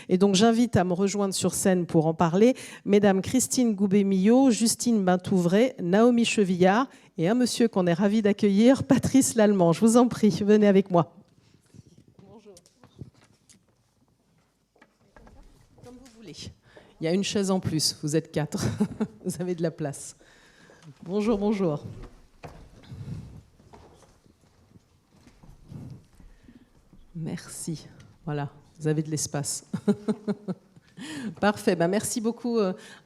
Et donc j'invite à me rejoindre sur scène pour en parler mesdames Christine Goubet-Millot, Justine Bintouvray, Naomi Chevillard et un monsieur qu'on est ravi d'accueillir, Patrice Lallemand. Je vous en prie, venez avec moi. Bonjour. Comme vous voulez. Il y a une chaise en plus, vous êtes 4. Vous avez de la place. Bonjour, bonjour. Merci. Voilà, vous avez de l'espace. Parfait. Merci beaucoup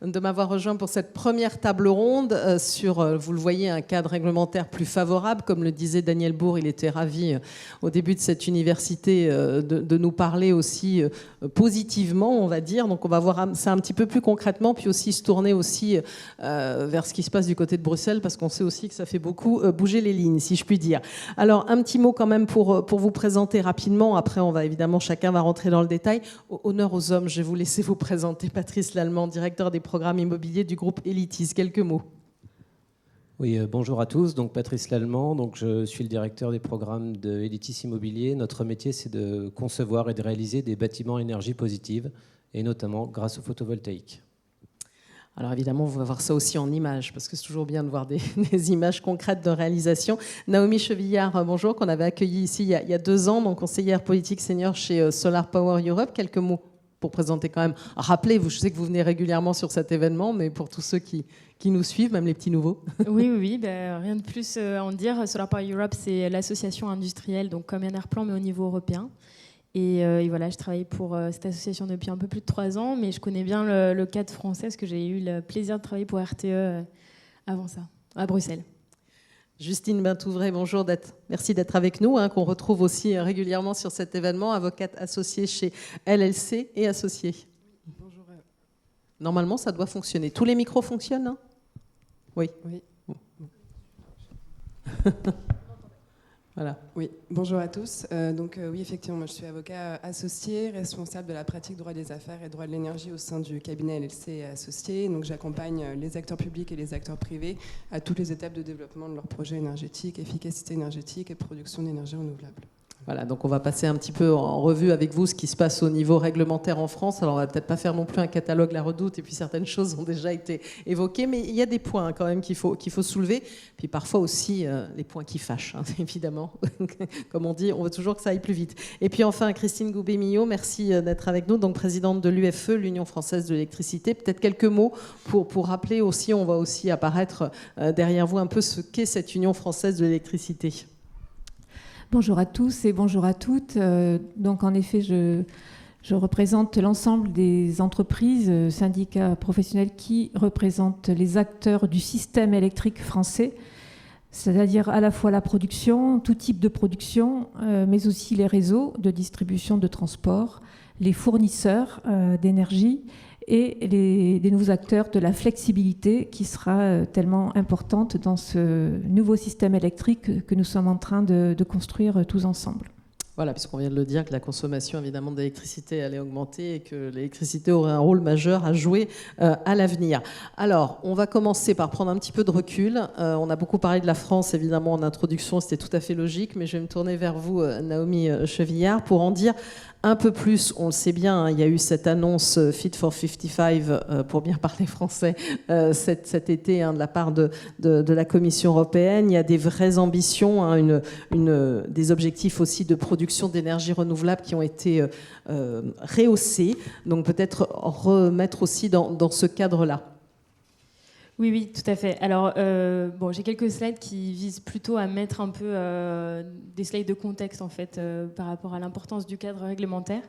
de m'avoir rejoint pour cette première table ronde sur, vous le voyez, un cadre réglementaire plus favorable. Comme le disait Daniel Bourg, il était ravi au début de cette université de nous parler aussi positivement, on va dire. Donc on va voir ça un petit peu plus concrètement, puis aussi se tourner aussi vers ce qui se passe du côté de Bruxelles, parce qu'on sait aussi que ça fait beaucoup bouger les lignes, si je puis dire. Alors un petit mot quand même pour vous présenter rapidement. Après, on va évidemment, chacun va rentrer dans le détail. Honneur aux hommes, je vais vous laisser vous présenter Patrice Lallemand, directeur des programmes immobiliers du groupe Elitis. Quelques mots. Oui, bonjour à tous. Donc Patrice Lallemand, donc je suis le directeur des programmes de Elitis Immobilier. Notre métier, c'est de concevoir et de réaliser des bâtiments à énergie positive, et notamment grâce au photovoltaïque. Alors évidemment, on va voir ça aussi en images, parce que c'est toujours bien de voir des images concrètes de réalisation. Naomi Chevillard, bonjour, qu'on avait accueillie ici il y a 2 ans, donc conseillère politique senior chez Solar Power Europe. Quelques mots pour présenter quand même. Rappelez-vous, je sais que vous venez régulièrement sur cet événement, mais pour tous ceux qui nous suivent, même les petits nouveaux. Oui, rien de plus à en dire. Solar Power Europe, c'est l'association industrielle, donc comme Enerplan, mais au niveau européen. Et voilà, je travaille pour cette association depuis un peu plus de 3 ans, mais je connais bien le cadre français, parce que j'ai eu le plaisir de travailler pour RTE avant ça, à Bruxelles. Justine Bintouvray, bonjour, merci d'être avec nous, qu'on retrouve aussi régulièrement sur cet événement, avocate associée chez LLC et associée. Bonjour. Normalement, ça doit fonctionner. Tous les micros fonctionnent, hein ? Oui. Bon. Voilà. Oui, bonjour à tous. Oui, effectivement, moi je suis avocat associé, responsable de la pratique droit des affaires et droit de l'énergie au sein du cabinet LLC et associé. Donc j'accompagne les acteurs publics et les acteurs privés à toutes les étapes de développement de leurs projets énergétiques, efficacité énergétique et production d'énergie renouvelable. Voilà, donc on va passer un petit peu en revue avec vous ce qui se passe au niveau réglementaire en France. Alors on va peut-être pas faire non plus un catalogue La Redoute, et puis certaines choses ont déjà été évoquées, mais il y a des points quand même qu'il faut soulever, puis parfois aussi les points qui fâchent, évidemment. Comme on dit, on veut toujours que ça aille plus vite. Et puis enfin, Christine Goubet-Millot, merci d'être avec nous, donc présidente de l'UFE, l'Union française de l'électricité. Peut-être quelques mots pour rappeler aussi, on va aussi apparaître derrière vous un peu ce qu'est cette Union française de l'électricité. Bonjour à tous et bonjour à toutes. Donc en effet, je représente l'ensemble des entreprises, syndicats professionnels qui représentent les acteurs du système électrique français, c'est-à-dire à la fois la production, tout type de production, mais aussi les réseaux de distribution de transport, les fournisseurs d'énergie et des nouveaux acteurs de la flexibilité qui sera tellement importante dans ce nouveau système électrique que nous sommes en train de construire tous ensemble. Voilà, puisqu'on vient de le dire, que la consommation évidemment d'électricité allait augmenter et que l'électricité aurait un rôle majeur à jouer à l'avenir. Alors, on va commencer par prendre un petit peu de recul. On a beaucoup parlé de la France, évidemment, en introduction, c'était tout à fait logique, mais je vais me tourner vers vous, Naomi Chevillard, pour en dire un peu plus. On le sait bien, il y a eu cette annonce Fit for 55, pour bien parler français, cet été de la part de la Commission européenne. Il y a des vraies ambitions, des objectifs aussi de production d'énergie renouvelable qui ont été rehaussés. Donc peut-être remettre aussi dans ce cadre-là. Oui, tout à fait. Alors, j'ai quelques slides qui visent plutôt à mettre un peu des slides de contexte, en fait, par rapport à l'importance du cadre réglementaire.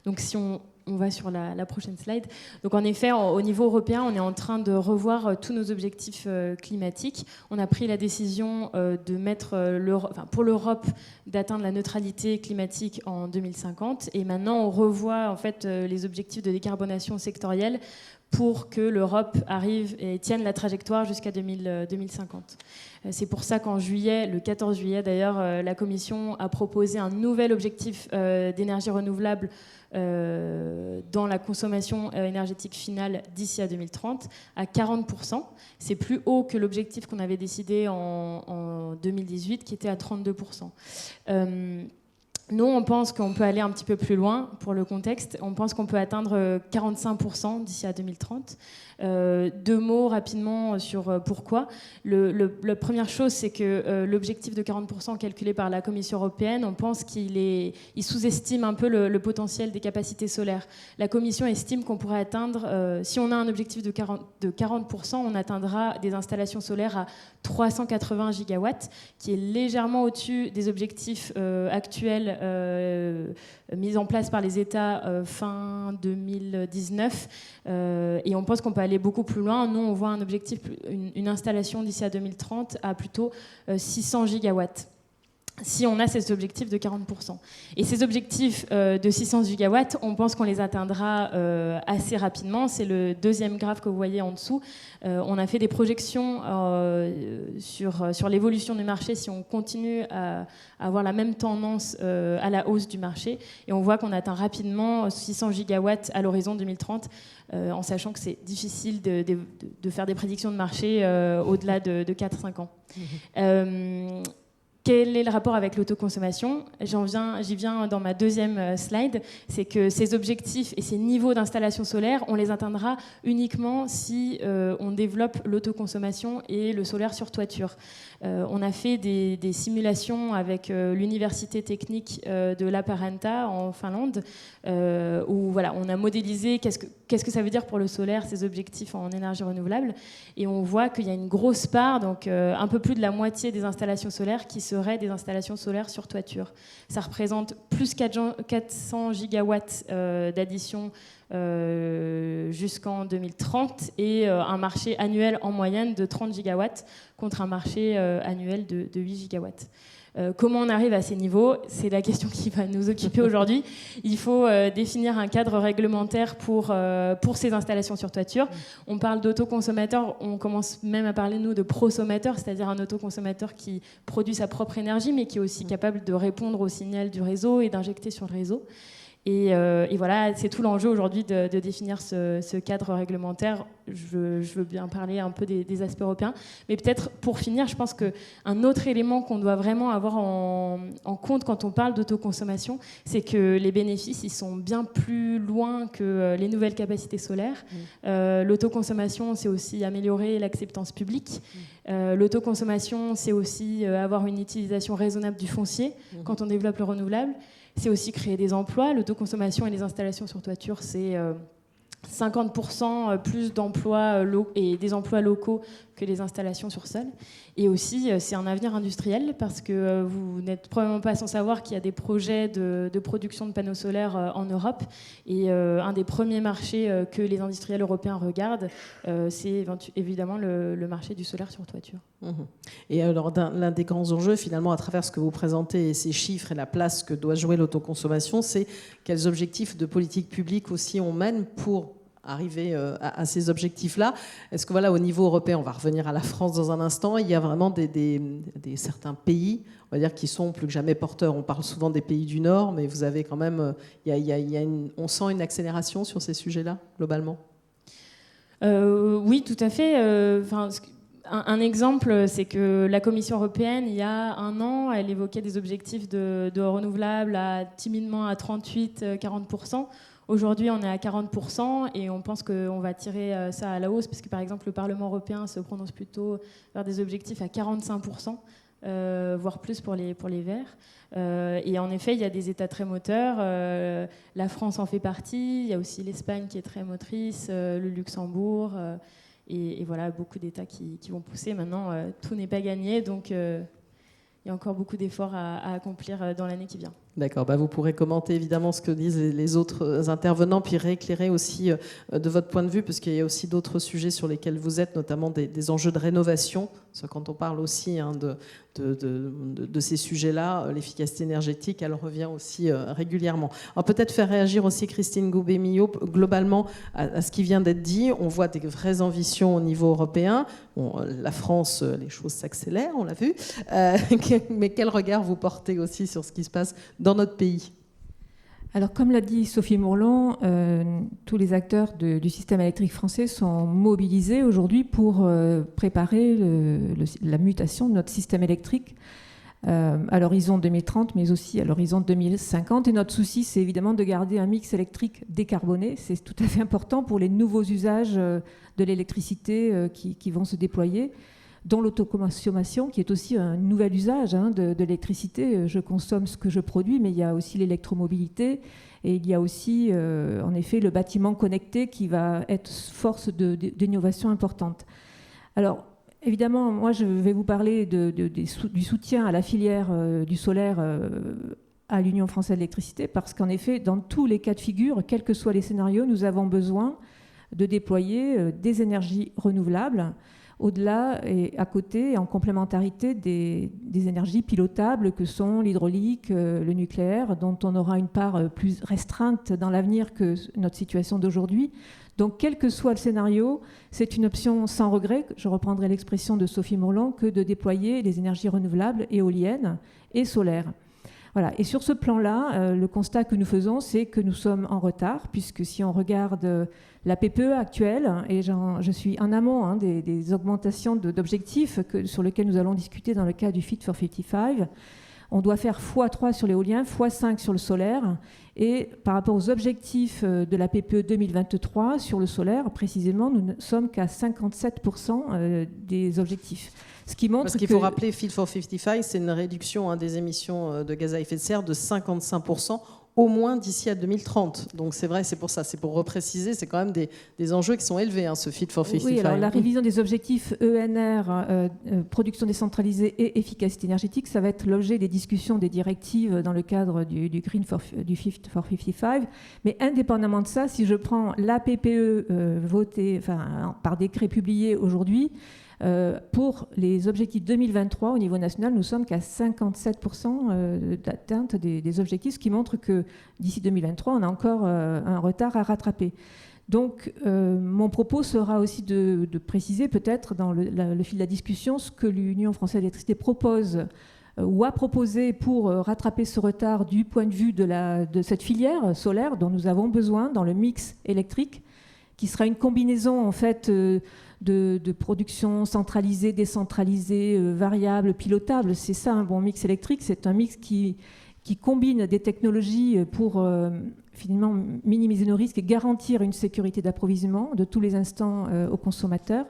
Donc, si on va sur la prochaine slide. Donc, en effet, au niveau européen, on est en train de revoir tous nos objectifs climatiques. On a pris la décision de mettre, pour l'Europe, d'atteindre la neutralité climatique en 2050. Et maintenant, on revoit, en fait, les objectifs de décarbonation sectorielle pour que l'Europe arrive et tienne la trajectoire jusqu'à 2050. C'est pour ça qu'en juillet, le 14 juillet d'ailleurs, la Commission a proposé un nouvel objectif d'énergie renouvelable dans la consommation énergétique finale d'ici à 2030 à 40%. C'est plus haut que l'objectif qu'on avait décidé en 2018 qui était à 32%. Nous, on pense qu'on peut aller un petit peu plus loin pour le contexte. On pense qu'on peut atteindre 45% d'ici à 2030. 2 mots rapidement sur pourquoi. La première chose, c'est que l'objectif de 40% calculé par la Commission européenne, on pense qu'il sous-estime un peu le potentiel des capacités solaires. La Commission estime qu'on pourrait atteindre, si on a un objectif de 40%, on atteindra des installations solaires à 380 gigawatts, qui est légèrement au-dessus des objectifs actuels mis en place par les États fin 2019. Et on pense qu'on peut aller beaucoup plus loin. Nous, on voit un objectif, une installation d'ici à 2030 à plutôt 600 gigawatts, si on a cet objectif de 40%. Et ces objectifs de 600 gigawatts, on pense qu'on les atteindra assez rapidement. C'est le deuxième graphe que vous voyez en dessous. On a fait des projections sur l'évolution du marché si on continue à avoir la même tendance à la hausse du marché. Et on voit qu'on atteint rapidement 600 gigawatts à l'horizon 2030, en sachant que c'est difficile de faire des prédictions de marché au-delà de 4-5 ans. Quel est le rapport avec l'autoconsommation ? J'y viens dans ma deuxième slide. C'est que ces objectifs et ces niveaux d'installation solaire, on les atteindra uniquement si on développe l'autoconsommation et le solaire sur toiture. On a fait des simulations avec l'université technique de La Parenta en Finlande, où voilà, on a modélisé qu'est-ce que ça veut dire pour le solaire, ces objectifs en énergie renouvelable. Et on voit qu'il y a une grosse part, donc un peu plus de la moitié des installations solaires qui seraient des installations solaires sur toiture. Ça représente plus 400 gigawatts d'addition jusqu'en 2030 et un marché annuel en moyenne de 30 gigawatts contre un marché annuel de 8 gigawatts. Comment on arrive à ces niveaux ? C'est la question qui va nous occuper aujourd'hui. Il faut définir un cadre réglementaire pour ces installations sur toiture. On parle d'autoconsommateur, on commence même à parler, nous, de prosommateur, c'est-à-dire un autoconsommateur qui produit sa propre énergie, mais qui est aussi capable de répondre au signal du réseau et d'injecter sur le réseau. Et voilà, c'est tout l'enjeu aujourd'hui de définir ce cadre réglementaire. Je veux bien parler un peu des aspects européens. Mais peut-être pour finir, je pense qu'un autre élément qu'on doit vraiment avoir en compte quand on parle d'autoconsommation, c'est que les bénéfices, ils sont bien plus loin que les nouvelles capacités solaires. L'autoconsommation, c'est aussi améliorer l'acceptance publique. L'autoconsommation, c'est aussi avoir une utilisation raisonnable du foncier quand on développe le renouvelable. C'est aussi créer des emplois. L'autoconsommation et les installations sur toiture, c'est 50% plus d'emplois et des emplois locaux que les installations sur sol. Et aussi, c'est un avenir industriel parce que vous n'êtes probablement pas sans savoir qu'il y a des projets de production de panneaux solaires en Europe. Et un des premiers marchés que les industriels européens regardent, c'est évidemment le marché du solaire sur toiture. Et alors, l'un des grands enjeux, finalement, à travers ce que vous présentez, et ces chiffres et la place que doit jouer l'autoconsommation, c'est quels objectifs de politique publique aussi on mène pour arriver à ces objectifs-là. Est-ce que voilà, au niveau européen, on va revenir à la France dans un instant, il y a vraiment certains pays, on va dire, qui sont plus que jamais porteurs. On parle souvent des pays du Nord, mais vous avez quand même, on sent une accélération sur ces sujets-là, globalement. Oui, tout à fait. Un exemple, c'est que la Commission européenne, il y a 1 an, elle évoquait des objectifs de renouvelables timidement à 38-40%. Aujourd'hui, on est à 40% et on pense qu'on va tirer ça à la hausse parce que, par exemple, le Parlement européen se prononce plutôt vers des objectifs à 45%, voire plus pour les Verts. Et en effet, il y a des États très moteurs. La France en fait partie. Il y a aussi l'Espagne qui est très motrice, le Luxembourg. Et voilà, beaucoup d'États qui vont pousser. Maintenant, tout n'est pas gagné, donc il y a encore beaucoup d'efforts à accomplir dans l'année qui vient. D'accord, vous pourrez commenter évidemment ce que disent les autres intervenants, puis rééclairer aussi de votre point de vue, parce qu'il y a aussi d'autres sujets sur lesquels vous êtes, notamment des enjeux de rénovation. Parce que quand on parle aussi de ces sujets-là, l'efficacité énergétique, elle revient aussi régulièrement. Alors peut-être faire réagir aussi Christine Goubet-Millot, globalement, à ce qui vient d'être dit. On voit des vraies ambitions au niveau européen. Bon, la France, les choses s'accélèrent, on l'a vu. Mais quel regard vous portez aussi sur ce qui se passe dans notre pays ? Alors, comme l'a dit Sophie Mourlan, tous les acteurs du système électrique français sont mobilisés aujourd'hui pour préparer la mutation de notre système électrique à l'horizon 2030, mais aussi à l'horizon 2050. Et notre souci, c'est évidemment de garder un mix électrique décarboné. C'est tout à fait important pour les nouveaux usages de l'électricité qui vont se déployer, dont l'autoconsommation, qui est aussi un nouvel usage de l'électricité. Je consomme ce que je produis, mais il y a aussi l'électromobilité et il y a aussi, en effet, le bâtiment connecté qui va être force d'innovation importante. Alors, évidemment, moi, je vais vous parler du soutien à la filière du solaire à l'Union française de l'électricité, parce qu'en effet, dans tous les cas de figure, quels que soient les scénarios, nous avons besoin de déployer des énergies renouvelables, au-delà et à côté, en complémentarité des énergies pilotables que sont l'hydraulique, le nucléaire, dont on aura une part plus restreinte dans l'avenir que notre situation d'aujourd'hui. Donc, quel que soit le scénario, c'est une option sans regret, je reprendrai l'expression de Sophie Mourlon, que de déployer les énergies renouvelables, éoliennes et solaires. Voilà. Et sur ce plan-là, le constat que nous faisons, c'est que nous sommes en retard, puisque si on regarde la PPE actuelle, et je suis en amont des augmentations d'objectifs sur lesquels nous allons discuter dans le cadre du Fit for 55, on doit faire x3 sur l'éolien, x5 sur le solaire. Et par rapport aux objectifs de la PPE 2023, sur le solaire, précisément, nous ne sommes qu'à 57% des objectifs. Ce qui montre Parce qu'il faut rappeler, Fit for 55, c'est une réduction des émissions de gaz à effet de serre de 55%, au moins d'ici à 2030. Donc c'est vrai, c'est pour ça, c'est pour repréciser, c'est quand même des enjeux qui sont élevés, ce Fit for 55. Oui, alors la révision des objectifs ENR, production décentralisée et efficacité énergétique, ça va être l'objet des discussions des directives dans le cadre du Fit for 55. Mais indépendamment de ça, si je prends la PPE votée par décret publié aujourd'hui, pour les objectifs 2023 au niveau national, nous sommes qu'à 57% d'atteinte des objectifs, ce qui montre que d'ici 2023, on a encore un retard à rattraper. Donc, mon propos sera aussi de préciser peut-être dans le fil de la discussion ce que l'Union française de l'électricité propose ou a proposé pour rattraper ce retard du point de vue de cette filière solaire dont nous avons besoin dans le mix électrique, qui sera une combinaison en fait de production centralisée, décentralisée, variable, pilotable. C'est ça un bon mix électrique, c'est un mix qui combine des technologies pour finalement minimiser nos risques et garantir une sécurité d'approvisionnement de tous les instants aux consommateurs.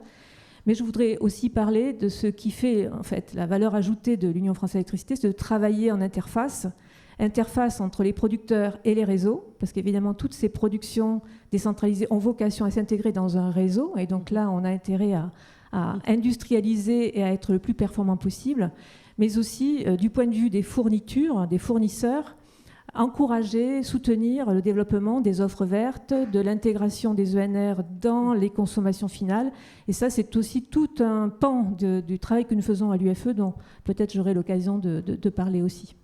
Mais je voudrais aussi parler de ce qui fait en fait la valeur ajoutée de l'Union française de l'électricité, c'est de travailler en interface entre les producteurs et les réseaux, parce qu'évidemment toutes ces productions décentralisées ont vocation à s'intégrer dans un réseau, et donc là on a intérêt à industrialiser et à être le plus performant possible, mais aussi du point de vue des fournitures, des fournisseurs, encourager, soutenir le développement des offres vertes, de l'intégration des ENR dans les consommations finales. Et ça, c'est aussi tout un pan du travail que nous faisons à l'UFE, dont peut-être j'aurai l'occasion de parler aussi.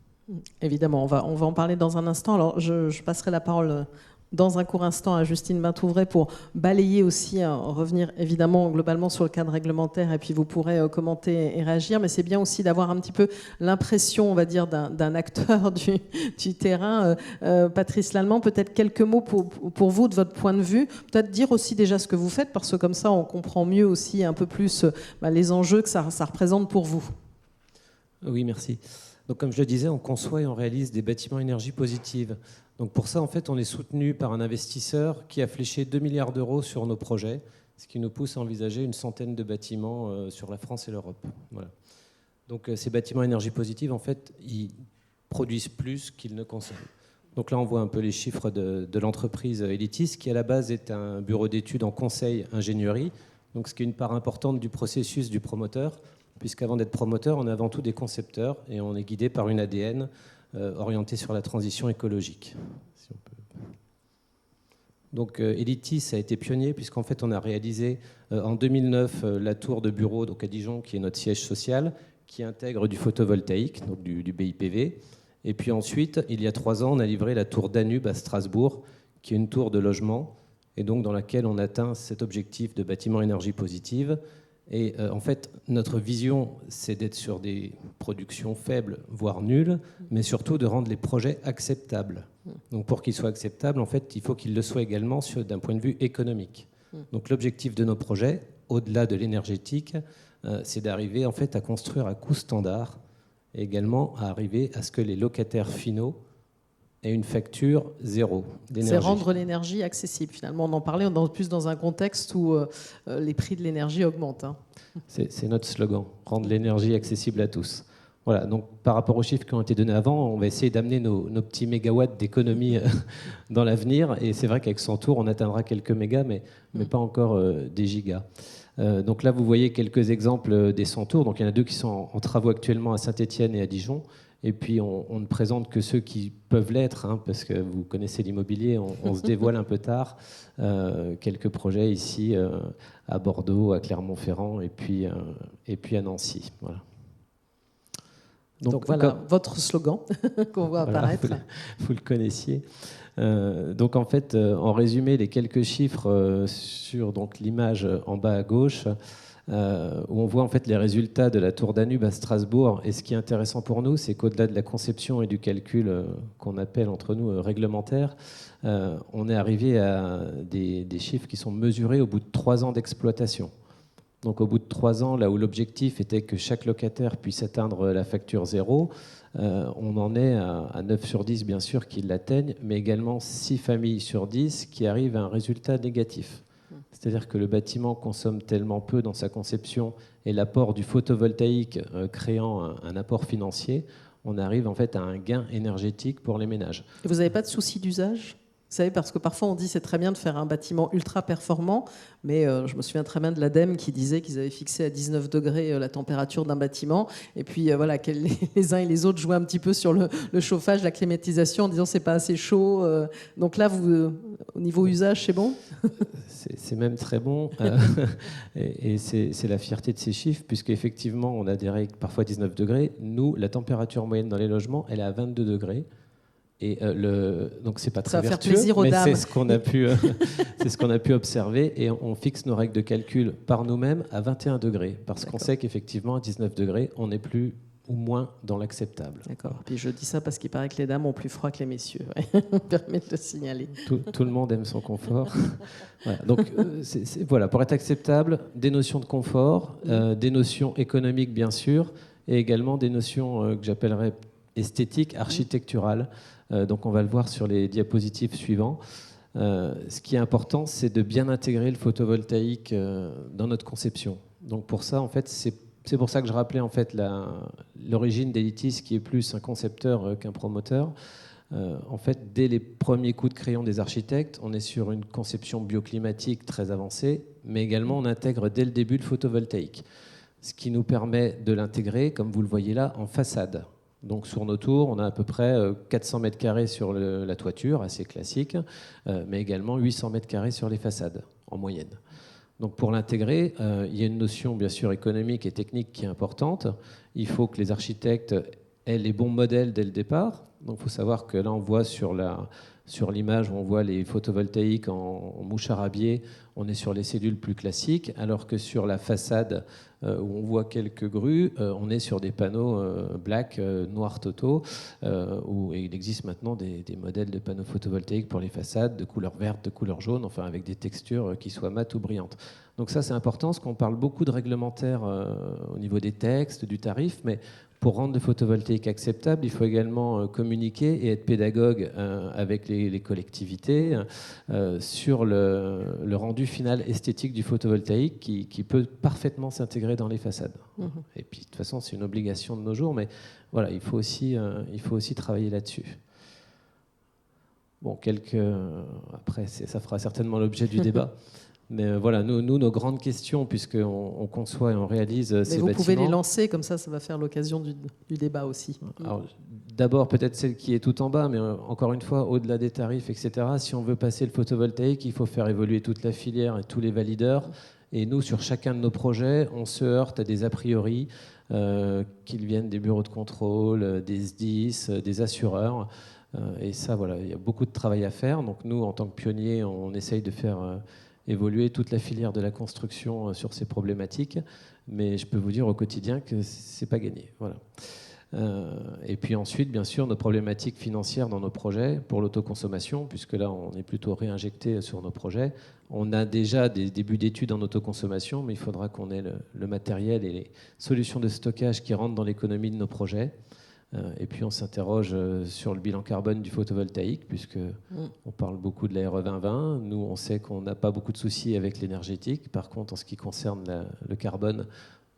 Évidemment, on va en parler dans un instant. Alors, je passerai la parole dans un court instant à Justine Bintouvray pour balayer aussi, revenir évidemment globalement sur le cadre réglementaire, et puis vous pourrez commenter et réagir. Mais c'est bien aussi d'avoir un petit peu l'impression, on va dire, d'un acteur du terrain. Patrice Lallemand, peut-être quelques mots pour vous, de votre point de vue. Peut-être dire aussi déjà ce que vous faites, parce que comme ça, on comprend mieux aussi un peu plus les enjeux que ça représente pour vous. Oui, merci. Donc, comme je le disais, on conçoit et on réalise des bâtiments énergie positive. Donc, pour ça, en fait, on est soutenu par un investisseur qui a fléché 2 milliards d'euros sur nos projets, ce qui nous pousse à envisager une centaine de bâtiments sur la France et l'Europe. Voilà. Donc, ces bâtiments énergie positive, en fait, ils produisent plus qu'ils ne consomment. Donc là, on voit un peu les chiffres de l'entreprise Elitis, qui à la base est un bureau d'études en conseil ingénierie, donc ce qui est une part importante du processus du promoteur, puisqu'avant d'être promoteur, on est avant tout des concepteurs et on est guidé par une ADN orientée sur la transition écologique. Si on peut. Donc Elitis a été pionnier, puisqu'en fait on a réalisé en 2009 la tour de bureau donc à Dijon, qui est notre siège social, qui intègre du photovoltaïque, donc du BIPV. Et puis ensuite, il y a 3 ans, on a livré la tour Danube à Strasbourg, qui est une tour de logement, et donc dans laquelle on atteint cet objectif de bâtiment énergie positive. Et en fait, notre vision, c'est d'être sur des productions faibles, voire nulles, mais surtout de rendre les projets acceptables. Donc pour qu'ils soient acceptables, en fait, il faut qu'ils le soient également d'un point de vue économique. Donc l'objectif de nos projets, au-delà de l'énergétique, c'est d'arriver en fait à construire à coût standard. et également à arriver à ce que les locataires finaux aient une facture zéro d'énergie. C'est rendre l'énergie accessible. Finalement, on en parlait plus dans un contexte où les prix de l'énergie augmentent. Hein. C'est notre slogan, rendre l'énergie accessible à tous. Voilà, donc par rapport aux chiffres qui ont été donnés avant, on va essayer d'amener nos petits mégawatts d'économie dans l'avenir. Et c'est vrai qu'avec 100 tours, on atteindra quelques mégas, mais pas encore des gigas. Donc là, vous voyez quelques exemples des 100 tours. Donc il y en a 2 qui sont en travaux actuellement à Saint-Étienne et à Dijon. Et puis on ne présente que ceux qui peuvent l'être, hein, parce que vous connaissez l'immobilier, on se dévoile un peu tard. Quelques projets ici à Bordeaux, à Clermont-Ferrand et puis à Nancy. Voilà. Donc voilà votre slogan qu'on voit apparaître. Voilà, vous le connaissiez. Donc en fait, en résumé, les quelques chiffres sur donc, l'image en bas à gauche, où on voit en fait les résultats de la tour Danube à Strasbourg. Et ce qui est intéressant pour nous, c'est qu'au-delà de la conception et du calcul qu'on appelle entre nous réglementaire, on est arrivé à des chiffres qui sont mesurés au bout de 3 ans d'exploitation. Donc au bout de 3 ans, là où l'objectif était que chaque locataire puisse atteindre la facture zéro, on en est à 9 sur 10 bien sûr qui l'atteignent, mais également 6 familles sur 10 qui arrivent à un résultat négatif. C'est-à-dire que le bâtiment consomme tellement peu dans sa conception et l'apport du photovoltaïque créant un apport financier, on arrive en fait à un gain énergétique pour les ménages. Et vous n'avez pas de souci d'usage ? Vous savez, parce que parfois on dit c'est très bien de faire un bâtiment ultra performant, mais je me souviens très bien de l'ADEME qui disait qu'ils avaient fixé à 19 degrés la température d'un bâtiment, et puis voilà, que les uns et les autres jouaient un petit peu sur le chauffage, la climatisation, en disant c'est pas assez chaud. Donc là, au niveau usage, c'est bon ? C'est même très bon, et c'est la fierté de ces chiffres, puisque effectivement on a des règles parfois 19 degrés. Nous, la température moyenne dans les logements, elle est à 22 degrés. Et donc c'est pas très vertueux, mais c'est ce qu'on a pu, c'est ce qu'on a pu observer, et on fixe nos règles de calcul par nous-mêmes à 21 degrés, parce qu'on sait qu'effectivement à 19 degrés, on n'est plus ou moins dans l'acceptable. D'accord. Puis je dis ça parce qu'il paraît que les dames ont plus froid que les messieurs. Ouais. On permet de le signaler. Tout le monde aime son confort. Voilà. Donc voilà, pour être acceptable, des notions de confort, des notions économiques bien sûr, et également des notions que j'appellerais esthétiques, architecturales. Donc on va le voir sur les diapositives suivants. Ce qui est important, c'est de bien intégrer le photovoltaïque dans notre conception. Donc pour ça, en fait, c'est pour ça que je rappelais en fait l'origine d'Elitis, qui est plus un concepteur qu'un promoteur. En fait, dès les premiers coups de crayon des architectes, on est sur une conception bioclimatique très avancée, mais également on intègre dès le début le photovoltaïque, ce qui nous permet de l'intégrer, comme vous le voyez là, en façade. Donc sur nos tours, on a à peu près 400 mètres carrés sur la toiture, assez classique, mais également 800 mètres carrés sur les façades, en moyenne. Donc pour l'intégrer, il y a une notion bien sûr économique et technique qui est importante. Il faut que les architectes aient les bons modèles dès le départ. Donc il faut savoir que là, on voit sur l'image où on voit les photovoltaïques en mouchard à biais, on est sur les cellules plus classiques, alors que sur la façade où on voit quelques grues, on est sur des panneaux black, noir totaux, où il existe maintenant des modèles de panneaux photovoltaïques pour les façades de couleur verte, de couleur jaune, enfin avec des textures qui soient mates ou brillantes. Donc ça c'est important, parce qu'on parle beaucoup de réglementaire au niveau des textes, du tarif, mais pour rendre le photovoltaïque acceptable, il faut également communiquer et être pédagogue avec les collectivités sur le rendu final esthétique du photovoltaïque qui peut parfaitement s'intégrer dans les façades. Et puis de toute façon, c'est une obligation de nos jours, mais voilà, il faut aussi travailler là-dessus. Bon, après, ça fera certainement l'objet du débat. Mais voilà, nous, nos grandes questions, puisqu'on conçoit et on réalise ces bâtiments... Mais vous pouvez les lancer, comme ça va faire l'occasion du débat aussi. Alors, d'abord, peut-être celle qui est tout en bas, mais encore une fois, au-delà des tarifs, etc., si on veut passer le photovoltaïque, il faut faire évoluer toute la filière et tous les valideurs. Et nous, sur chacun de nos projets, on se heurte à des a priori, qu'ils viennent des bureaux de contrôle, des SDIS, des assureurs. Et ça, voilà, il y a beaucoup de travail à faire. Donc nous, en tant que pionniers, on essaye de faire... évoluer toute la filière de la construction sur ces problématiques, mais je peux vous dire au quotidien que c'est pas gagné. Voilà. Et puis ensuite, bien sûr, nos problématiques financières dans nos projets pour l'autoconsommation, puisque là, on est plutôt réinjecté sur nos projets. On a déjà des débuts d'études en autoconsommation, mais il faudra qu'on ait le matériel et les solutions de stockage qui rentrent dans l'économie de nos projets. Et puis on s'interroge sur le bilan carbone du photovoltaïque, puisque on parle beaucoup de la RE 2020. Nous, on sait qu'on n'a pas beaucoup de soucis avec l'énergétique. Par contre, en ce qui concerne le carbone,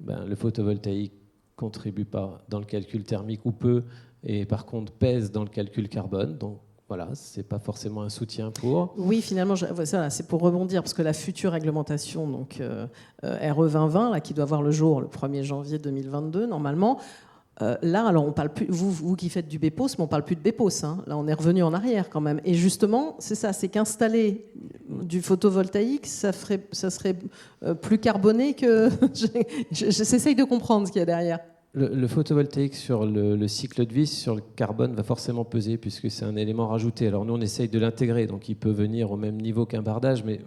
le photovoltaïque contribue pas dans le calcul thermique ou peu, et par contre pèse dans le calcul carbone. Donc voilà, c'est pas forcément un soutien pour. Oui, finalement, c'est pour rebondir, parce que la future réglementation, donc RE 2020, là, qui doit voir le jour le 1er janvier 2022, normalement. Là, alors on parle plus, vous qui faites du BEPOS, mais on parle plus de BEPOS. Hein. Là, on est revenu en arrière quand même. Et justement, c'est ça, c'est qu'installer du photovoltaïque, ça serait plus carboné que. J'essaye de comprendre ce qu'il y a derrière. Le photovoltaïque sur le cycle de vie, sur le carbone, va forcément peser, puisque c'est un élément rajouté. Alors nous, on essaye de l'intégrer, donc il peut venir au même niveau qu'un bardage, mais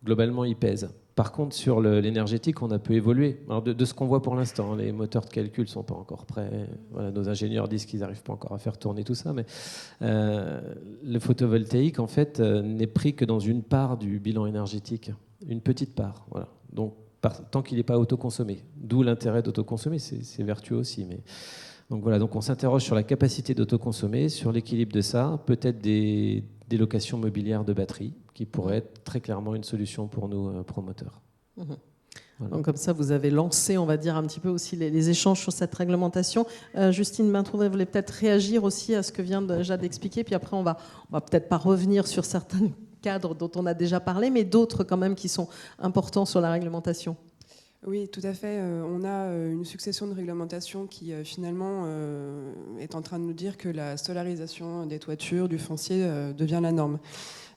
globalement, il pèse. Par contre, sur l'énergétique, on a peu évolué. Alors de ce qu'on voit pour l'instant, les moteurs de calcul ne sont pas encore prêts. Voilà, nos ingénieurs disent qu'ils n'arrivent pas encore à faire tourner tout ça. Mais le photovoltaïque, en fait, n'est pris que dans une part du bilan énergétique. Une petite part. Voilà. Donc, tant qu'il n'est pas autoconsommé. D'où l'intérêt d'autoconsommer. C'est vertueux aussi. Mais... Donc voilà, donc on s'interroge sur la capacité d'autoconsommer, sur l'équilibre de ça, peut-être des locations mobilières de batteries, qui pourraient être très clairement une solution pour nous, promoteurs. Voilà. Donc comme ça, vous avez lancé, on va dire, un petit peu aussi les échanges sur cette réglementation. Justine Bintrouvé, vous voulez peut-être réagir aussi à ce que vient déjà d'expliquer, puis après on va peut-être pas revenir sur certains cadres dont on a déjà parlé, mais d'autres quand même qui sont importants sur la réglementation. Oui, tout à fait. On a une succession de réglementations qui finalement est en train de nous dire que la solarisation des toitures, du foncier devient la norme.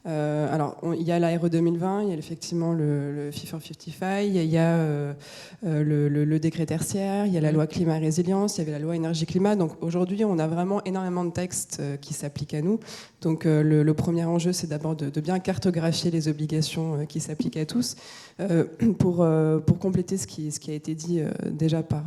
Alors, il y a la RE 2020, il y a effectivement le Fit for 55, il y a le décret tertiaire, il y a la loi climat et résilience, il y avait la loi énergie-climat. Donc aujourd'hui, on a vraiment énormément de textes qui s'appliquent à nous. Donc le premier enjeu, c'est d'abord de bien cartographier les obligations qui s'appliquent à tous. Pour compléter ce qui a été dit déjà par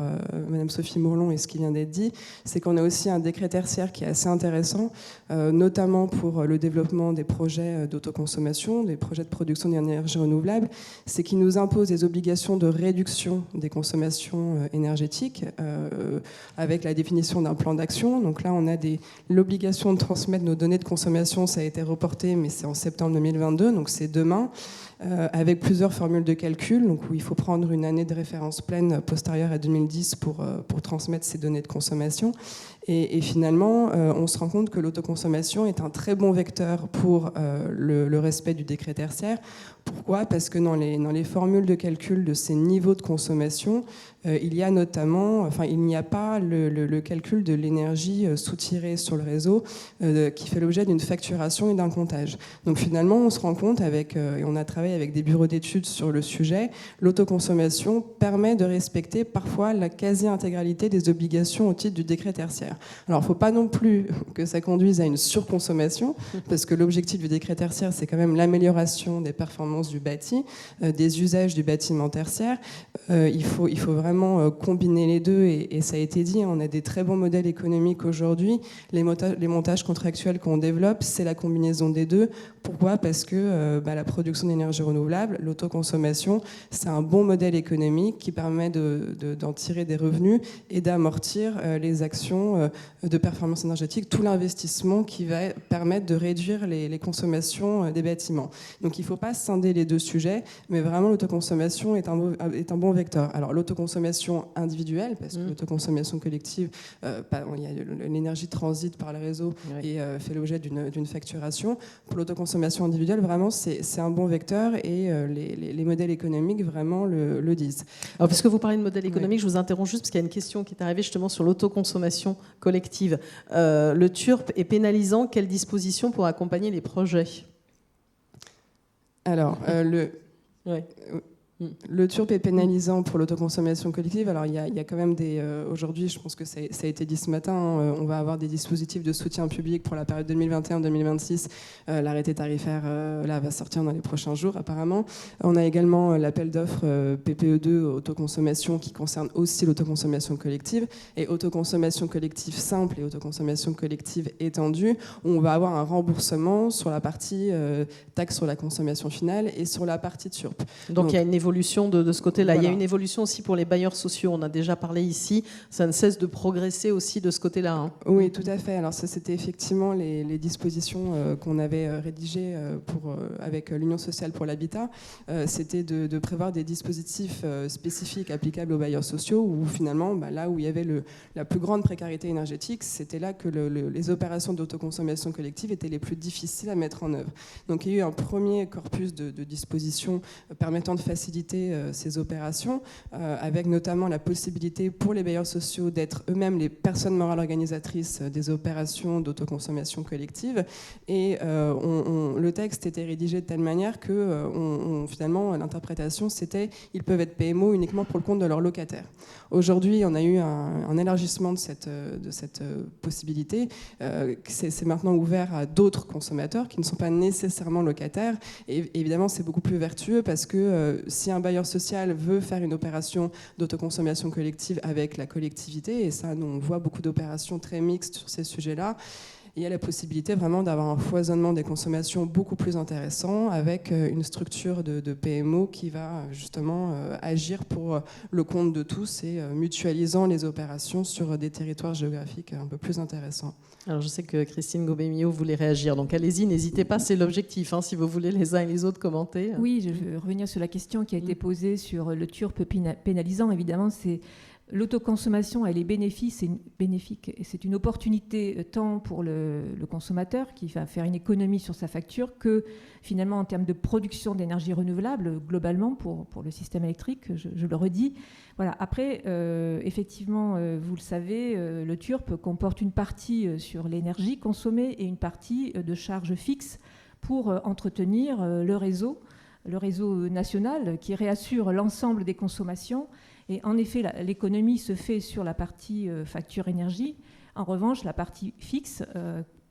Madame Sophie Mourlon et ce qui vient d'être dit, c'est qu'on a aussi un décret tertiaire qui est assez intéressant, notamment pour le développement des projets d'autoconsommation, des projets de production d'énergie renouvelable. C'est qu'il nous impose des obligations de réduction des consommations énergétiques avec la définition d'un plan d'action. Donc là, on a l'obligation de transmettre nos données de consommation. Ça a été reporté, mais c'est en septembre 2022, donc c'est demain. Avec plusieurs formules de calcul, donc où il faut prendre une année de référence pleine postérieure à 2010 pour transmettre ces données de consommation. Et finalement, on se rend compte que l'autoconsommation est un très bon vecteur pour le respect du décret tertiaire. Pourquoi ? Parce que dans les formules de calcul de ces niveaux de consommation, il y a notamment, il n'y a pas le calcul de l'énergie soutirée sur le réseau qui fait l'objet d'une facturation et d'un comptage. Donc finalement, on se rend compte et on a travaillé avec des bureaux d'études sur le sujet, l'autoconsommation permet de respecter parfois la quasi-intégralité des obligations au titre du décret tertiaire. Alors il ne faut pas non plus que ça conduise à une surconsommation, parce que l'objectif du décret tertiaire, c'est quand même l'amélioration des performances du bâti, des usages du bâtiment tertiaire. Il faut vraiment combiner les deux, et ça a été dit, on a des très bons modèles économiques aujourd'hui. Les montages contractuels qu'on développe, c'est la combinaison des deux. Pourquoi ? Parce que la production d'énergie renouvelable, l'autoconsommation, c'est un bon modèle économique qui permet d'en tirer des revenus et d'amortir les actions de performance énergétique, tout l'investissement qui va permettre de réduire les consommations des bâtiments. Donc il ne faut pas scinder les deux sujets, mais vraiment l'autoconsommation est un bon vecteur. Alors l'autoconsommation individuelle, parce que l'autoconsommation collective, l'énergie transite par le réseau et fait l'objet d'une facturation. Pour l'autoconsommation individuelle, vraiment, c'est un bon vecteur, et les modèles économiques vraiment le disent. Alors, puisque vous parlez de modèle économique, je vous interromps juste parce qu'il y a une question qui est arrivée justement sur l'autoconsommation collective. Le TURP est pénalisant. Quelles dispositions pour accompagner les projets ? Alors, Le TURP est pénalisant pour l'autoconsommation collective. Alors il y a quand même aujourd'hui, je pense que ça a été dit ce matin, on va avoir des dispositifs de soutien public pour la période 2021-2026. L'arrêté tarifaire là va sortir dans les prochains jours apparemment. On a également l'appel d'offres PPE2 autoconsommation qui concerne aussi l'autoconsommation collective, et autoconsommation collective simple et autoconsommation collective étendue, où on va avoir un remboursement sur la partie taxe sur la consommation finale et sur la partie TURP. Donc il y a une évolution de ce côté-là. Voilà. Il y a une évolution aussi pour les bailleurs sociaux. On a déjà parlé ici. Ça ne cesse de progresser aussi de ce côté-là. Hein. Oui, tout à fait. Alors ça, c'était effectivement les dispositions qu'on avait rédigées avec l'Union sociale pour l'habitat. C'était de prévoir des dispositifs spécifiques applicables aux bailleurs sociaux, où finalement, là où il y avait la plus grande précarité énergétique, c'était là que les opérations d'autoconsommation collective étaient les plus difficiles à mettre en œuvre. Donc il y a eu un premier corpus de dispositions permettant de faciliter ces opérations, avec notamment la possibilité pour les bailleurs sociaux d'être eux-mêmes les personnes morales organisatrices des opérations d'autoconsommation collective. Et le texte était rédigé de telle manière que finalement l'interprétation c'était ils peuvent être PMO uniquement pour le compte de leurs locataires. Aujourd'hui, on a eu un élargissement de cette possibilité. C'est maintenant ouvert à d'autres consommateurs qui ne sont pas nécessairement locataires. Et évidemment, c'est beaucoup plus vertueux parce que si un bailleur social veut faire une opération d'autoconsommation collective avec la collectivité, et ça, nous, on voit beaucoup d'opérations très mixtes sur ces sujets-là, il y a la possibilité vraiment d'avoir un foisonnement des consommations beaucoup plus intéressant, avec une structure de PMO qui va justement agir pour le compte de tous et mutualisant les opérations sur des territoires géographiques un peu plus intéressants. Alors je sais que Christine Gobet-Millot voulait réagir, donc allez-y, n'hésitez pas, c'est l'objectif, hein, si vous voulez les uns et les autres commenter. Oui, je veux revenir sur la question qui a été posée sur le TURP pénalisant. Évidemment, c'est l'autoconsommation, elle est bénéfique, et c'est une opportunité tant pour le consommateur qui va faire une économie sur sa facture que finalement en termes de production d'énergie renouvelable globalement pour le système électrique, je le redis. Voilà. Après, effectivement, vous le savez, le TURP comporte une partie sur l'énergie consommée et une partie de charges fixes pour entretenir le réseau national qui réassure l'ensemble des consommations. Et en effet, l'économie se fait sur la partie facture énergie. En revanche, la partie fixe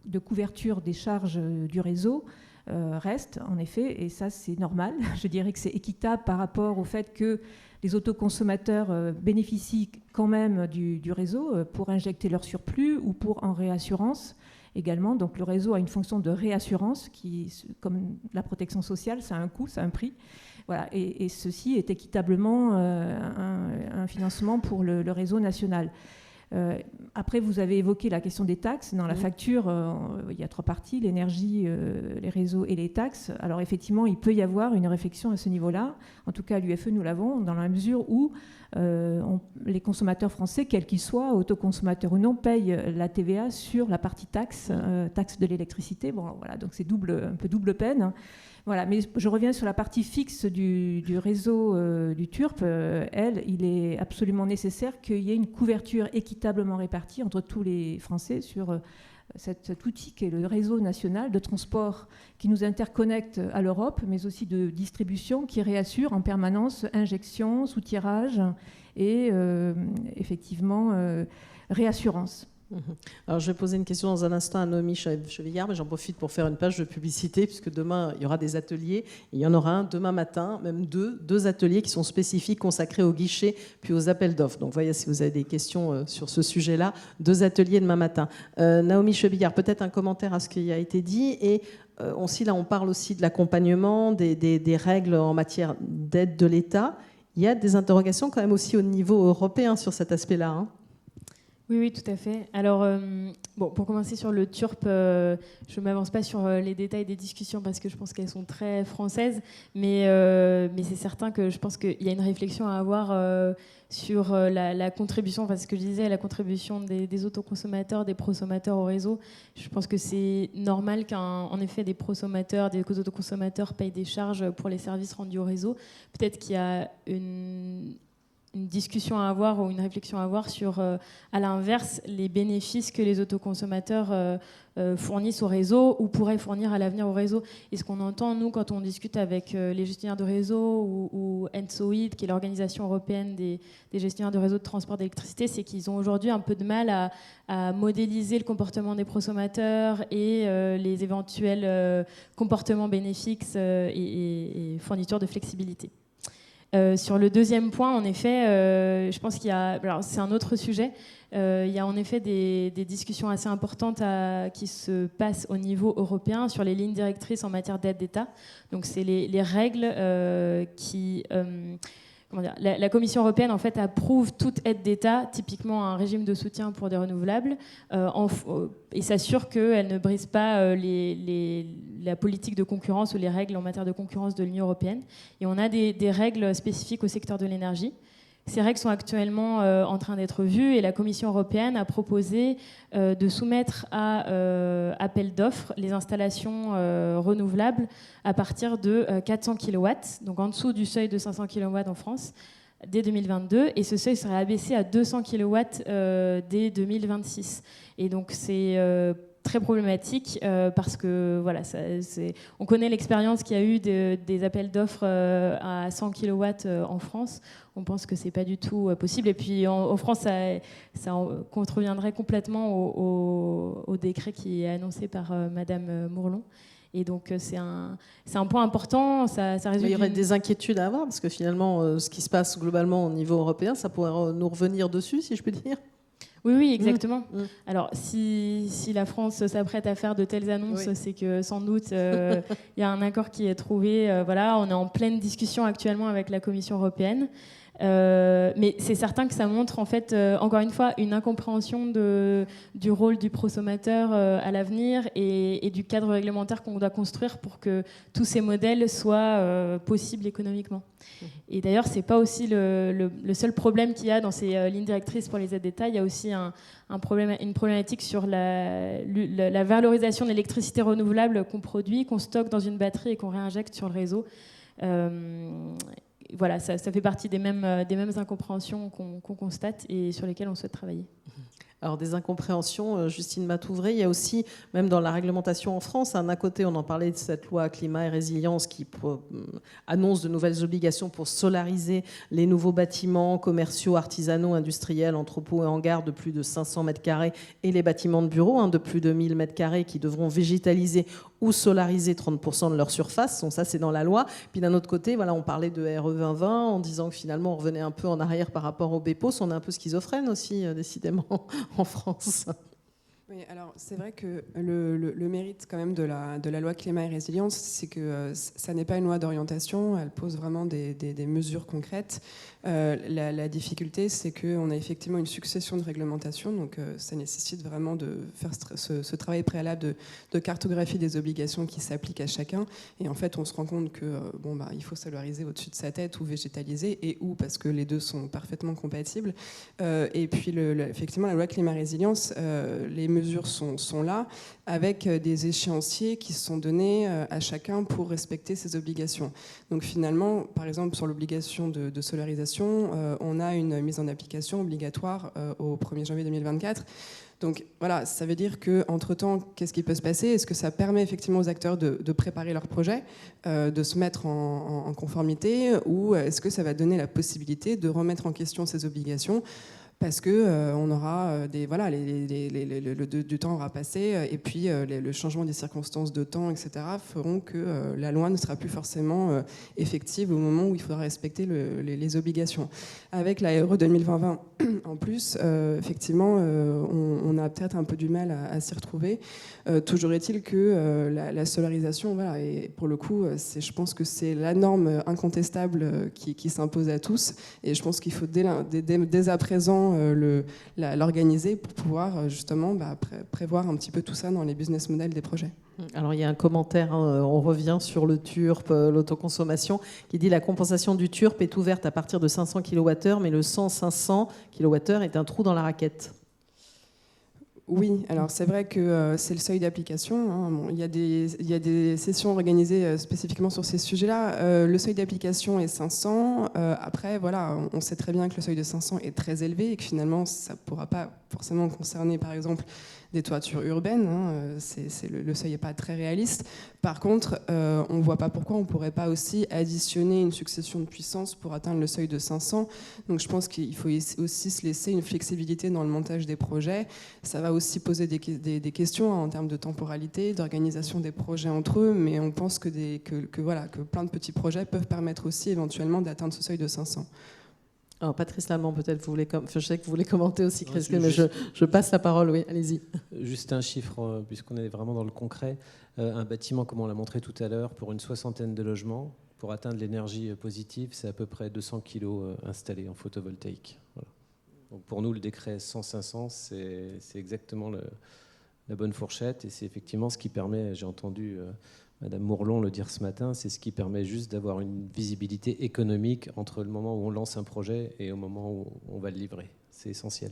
de couverture des charges du réseau reste, en effet, et ça c'est normal. Je dirais que c'est équitable par rapport au fait que les autoconsommateurs bénéficient quand même du réseau pour injecter leur surplus ou pour en réassurance également. Donc le réseau a une fonction de réassurance qui, comme la protection sociale, ça a un coût, ça a un prix. Voilà, et ceci est équitablement un financement pour le réseau national. Après, vous avez évoqué la question des taxes. Dans la facture, il y a trois parties, l'énergie, les réseaux et les taxes. Alors effectivement, il peut y avoir une réflexion à ce niveau-là. En tout cas, à l'UFE, nous l'avons, dans la mesure où les consommateurs français, quels qu'ils soient, autoconsommateurs ou non, payent la TVA sur la partie taxe, taxe de l'électricité. Bon, voilà, donc c'est un peu double peine. Voilà, mais je reviens sur la partie fixe du réseau du TURP. Il est absolument nécessaire qu'il y ait une couverture équitablement répartie entre tous les Français sur cet outil qui est le réseau national de transport qui nous interconnecte à l'Europe, mais aussi de distribution qui réassure en permanence injection, soutirage et effectivement réassurance. Alors, je vais poser une question dans un instant à Naomi Chevillard, mais j'en profite pour faire une page de publicité, puisque demain, il y aura des ateliers. Il y en aura un demain matin, même deux ateliers qui sont spécifiques, consacrés aux guichets, puis aux appels d'offres. Donc, voyez, si vous avez des questions sur ce sujet-là, 2 ateliers demain matin. Naomi Chevillard, peut-être un commentaire à ce qui a été dit. Et on parle aussi de l'accompagnement, des règles en matière d'aide de l'État. Il y a des interrogations quand même aussi au niveau européen sur cet aspect-là, hein. Oui, tout à fait. Alors, pour commencer sur le TURP, je ne m'avance pas sur les détails des discussions parce que je pense qu'elles sont très françaises, mais c'est certain que je pense qu'il y a une réflexion à avoir sur la contribution, enfin ce que je disais, la contribution des autoconsommateurs, des prosommateurs au réseau. Je pense que c'est normal qu'en effet des prosommateurs, des autoconsommateurs payent des charges pour les services rendus au réseau. Peut-être qu'il y a une discussion à avoir ou une réflexion à avoir sur, à l'inverse, les bénéfices que les autoconsommateurs fournissent au réseau ou pourraient fournir à l'avenir au réseau. Et ce qu'on entend, nous, quand on discute avec les gestionnaires de réseau ou ENTSO-IT, qui est l'organisation européenne des gestionnaires de réseau de transport d'électricité, c'est qu'ils ont aujourd'hui un peu de mal à modéliser le comportement des consommateurs et les éventuels comportements bénéfiques et fournitures de flexibilité. Sur le deuxième point, en effet, je pense qu'il y a... Alors, c'est un autre sujet. Il y a en effet des discussions assez importantes qui se passent au niveau européen sur les lignes directrices en matière d'aide d'État. Donc, c'est les règles qui... Comment dire, la Commission européenne en fait approuve toute aide d'État, typiquement un régime de soutien pour des renouvelables, et s'assure qu'elle ne brise pas la politique de concurrence ou les règles en matière de concurrence de l'Union européenne. Et on a des règles spécifiques au secteur de l'énergie. Ces règles sont actuellement en train d'être vues et la Commission européenne a proposé de soumettre à appel d'offres les installations renouvelables à partir de 400 kW, donc en dessous du seuil de 500 kW en France, dès 2022, et ce seuil serait abaissé à 200 kW dès 2026. Et donc c'est très problématique parce que voilà, on connaît l'expérience qu'il y a eu des appels d'offres à 100 kW en France. On pense que c'est pas du tout possible. Et puis en France, ça contreviendrait complètement au décret qui est annoncé par Madame Mourlon. Et donc c'est un point important. Ça résulte il y aurait des inquiétudes à avoir parce que finalement, ce qui se passe globalement au niveau européen, ça pourrait nous revenir dessus, si je peux dire. Oui, exactement. Alors, si la France s'apprête à faire de telles annonces, c'est que sans doute il y a un accord qui est trouvé. Voilà, on est en pleine discussion actuellement avec la Commission européenne. Mais c'est certain que ça montre en fait, encore une fois, une incompréhension du rôle du prosommateur à l'avenir et du cadre réglementaire qu'on doit construire pour que tous ces modèles soient possibles économiquement. Et d'ailleurs, c'est pas aussi le seul problème qu'il y a dans ces lignes directrices pour les aides d'État. Il y a aussi une problématique sur la valorisation de l'électricité renouvelable qu'on produit, qu'on stocke dans une batterie et qu'on réinjecte sur le réseau. Voilà, ça fait partie des mêmes incompréhensions qu'on constate et sur lesquelles on souhaite travailler. Alors des incompréhensions, Justine Matouvré, il y a aussi, même dans la réglementation en France, d'un côté on en parlait de cette loi climat et résilience qui annonce de nouvelles obligations pour solariser les nouveaux bâtiments commerciaux, artisanaux, industriels, entrepôts et hangars de plus de 500 m² et les bâtiments de bureaux de plus de 1000 m² qui devront végétaliser ou solariser 30% de leur surface. Donc ça, c'est dans la loi. Puis d'un autre côté, voilà, on parlait de RE 2020 en disant que finalement, on revenait un peu en arrière par rapport au BEPOS. On est un peu schizophrène aussi, décidément, en France. Oui, alors c'est vrai que le mérite quand même de la loi climat et résilience, c'est que ça n'est pas une loi d'orientation, elle pose vraiment des mesures concrètes. La difficulté, c'est qu'on a effectivement une succession de réglementations, donc ça nécessite vraiment de faire ce travail préalable de cartographie des obligations qui s'appliquent à chacun. Et en fait, on se rend compte que il faut solariser au-dessus de sa tête ou végétaliser, et où, parce que les deux sont parfaitement compatibles. Et puis, effectivement, la loi climat et résilience, les mesures sont là, avec des échéanciers qui sont donnés à chacun pour respecter ces obligations. Donc finalement, par exemple, sur l'obligation de solarisation, on a une mise en application obligatoire au 1er janvier 2024. Donc voilà, ça veut dire qu'entre-temps, qu'est-ce qui peut se passer ? Est-ce que ça permet effectivement aux acteurs de préparer leur projet, de se mettre en conformité, ou est-ce que ça va donner la possibilité de remettre en question ces obligations ? Parce que on aura du temps aura passé, et puis le changement des circonstances de temps, etc., feront que la loi ne sera plus forcément effective au moment où il faudra respecter les obligations. Avec la RE 2020 en plus, effectivement, on a peut-être un peu du mal à s'y retrouver. Toujours est-il que la solarisation, voilà, et pour le coup, je pense que c'est la norme incontestable qui s'impose à tous, et je pense qu'il faut dès à présent l'organiser pour pouvoir justement prévoir un petit peu tout ça dans les business models des projets. Alors il y a un commentaire, on revient sur le TURP, l'autoconsommation, qui dit la compensation du TURP est ouverte à partir de 500 kWh, mais le 100-500 kWh est un trou dans la raquette. Oui, alors c'est vrai que c'est le seuil d'application. Hein. Bon, il y a des sessions organisées spécifiquement sur ces sujets-là. Le seuil d'application est 500. Après, voilà, on sait très bien que le seuil de 500 est très élevé et que finalement, ça ne pourra pas forcément concerner, par exemple, des toitures urbaines. Hein. Le seuil n'est pas très réaliste. Par contre, on ne voit pas pourquoi on ne pourrait pas aussi additionner une succession de puissances pour atteindre le seuil de 500. Donc je pense qu'il faut aussi se laisser une flexibilité dans le montage des projets. Ça va aussi poser des questions en termes de temporalité, d'organisation des projets entre eux, mais on pense que plein de petits projets peuvent permettre aussi éventuellement d'atteindre ce seuil de 500. Alors, Patrice Lallemand, peut-être, je sais que vous voulez commenter aussi, Christine, mais je passe la parole, oui, allez-y. Juste un chiffre, puisqu'on est vraiment dans le concret. Un bâtiment, comme on l'a montré tout à l'heure, pour une 60aine de logements, pour atteindre l'énergie positive, c'est à peu près 200 kg installés en photovoltaïque. Voilà. Donc pour nous, le décret 100-500, c'est exactement la bonne fourchette, et c'est effectivement ce qui permet, j'ai entendu Madame Mourlon le dire ce matin, c'est ce qui permet juste d'avoir une visibilité économique entre le moment où on lance un projet et au moment où on va le livrer. C'est essentiel.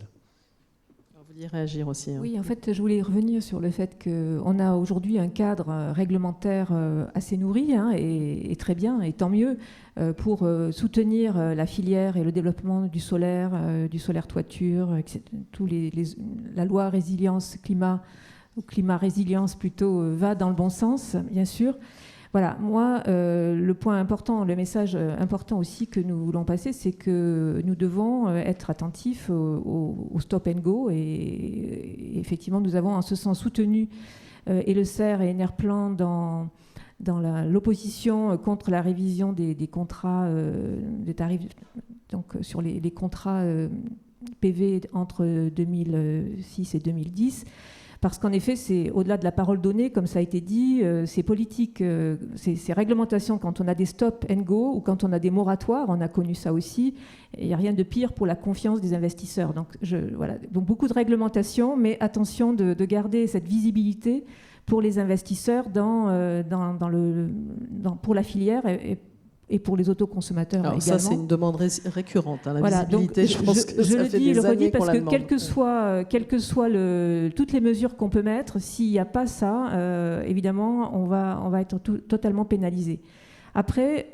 Alors, vous vouliez réagir aussi. Hein. Oui, en fait, je voulais revenir sur le fait qu'on a aujourd'hui un cadre réglementaire assez nourri, hein, et très bien, et tant mieux, pour soutenir la filière et le développement du solaire toiture, etc. La loi résilience climat résilience plutôt, va dans le bon sens, bien sûr. Voilà, moi, le point important, le message important aussi que nous voulons passer, c'est que nous devons être attentifs au stop and go. Et effectivement, nous avons en ce sens soutenu et le CER et Enerplan dans l'opposition contre la révision des contrats, des tarifs, donc sur les contrats PV entre 2006 et 2010. Parce qu'en effet, c'est au-delà de la parole donnée, comme ça a été dit, ces politiques, ces réglementations, quand on a des stop and go ou quand on a des moratoires, on a connu ça aussi, il n'y a rien de pire pour la confiance des investisseurs. Donc, donc beaucoup de réglementations, mais attention de garder cette visibilité pour les investisseurs pour la filière et pour les autoconsommateurs. Alors également. Ça, c'est une demande récurrente, hein, la visibilité. Donc, je pense que ça fait des années qu'on la demande. Quelles que soient toutes les mesures qu'on peut mettre, s'il n'y a pas ça, évidemment, on va être totalement pénalisé. Après,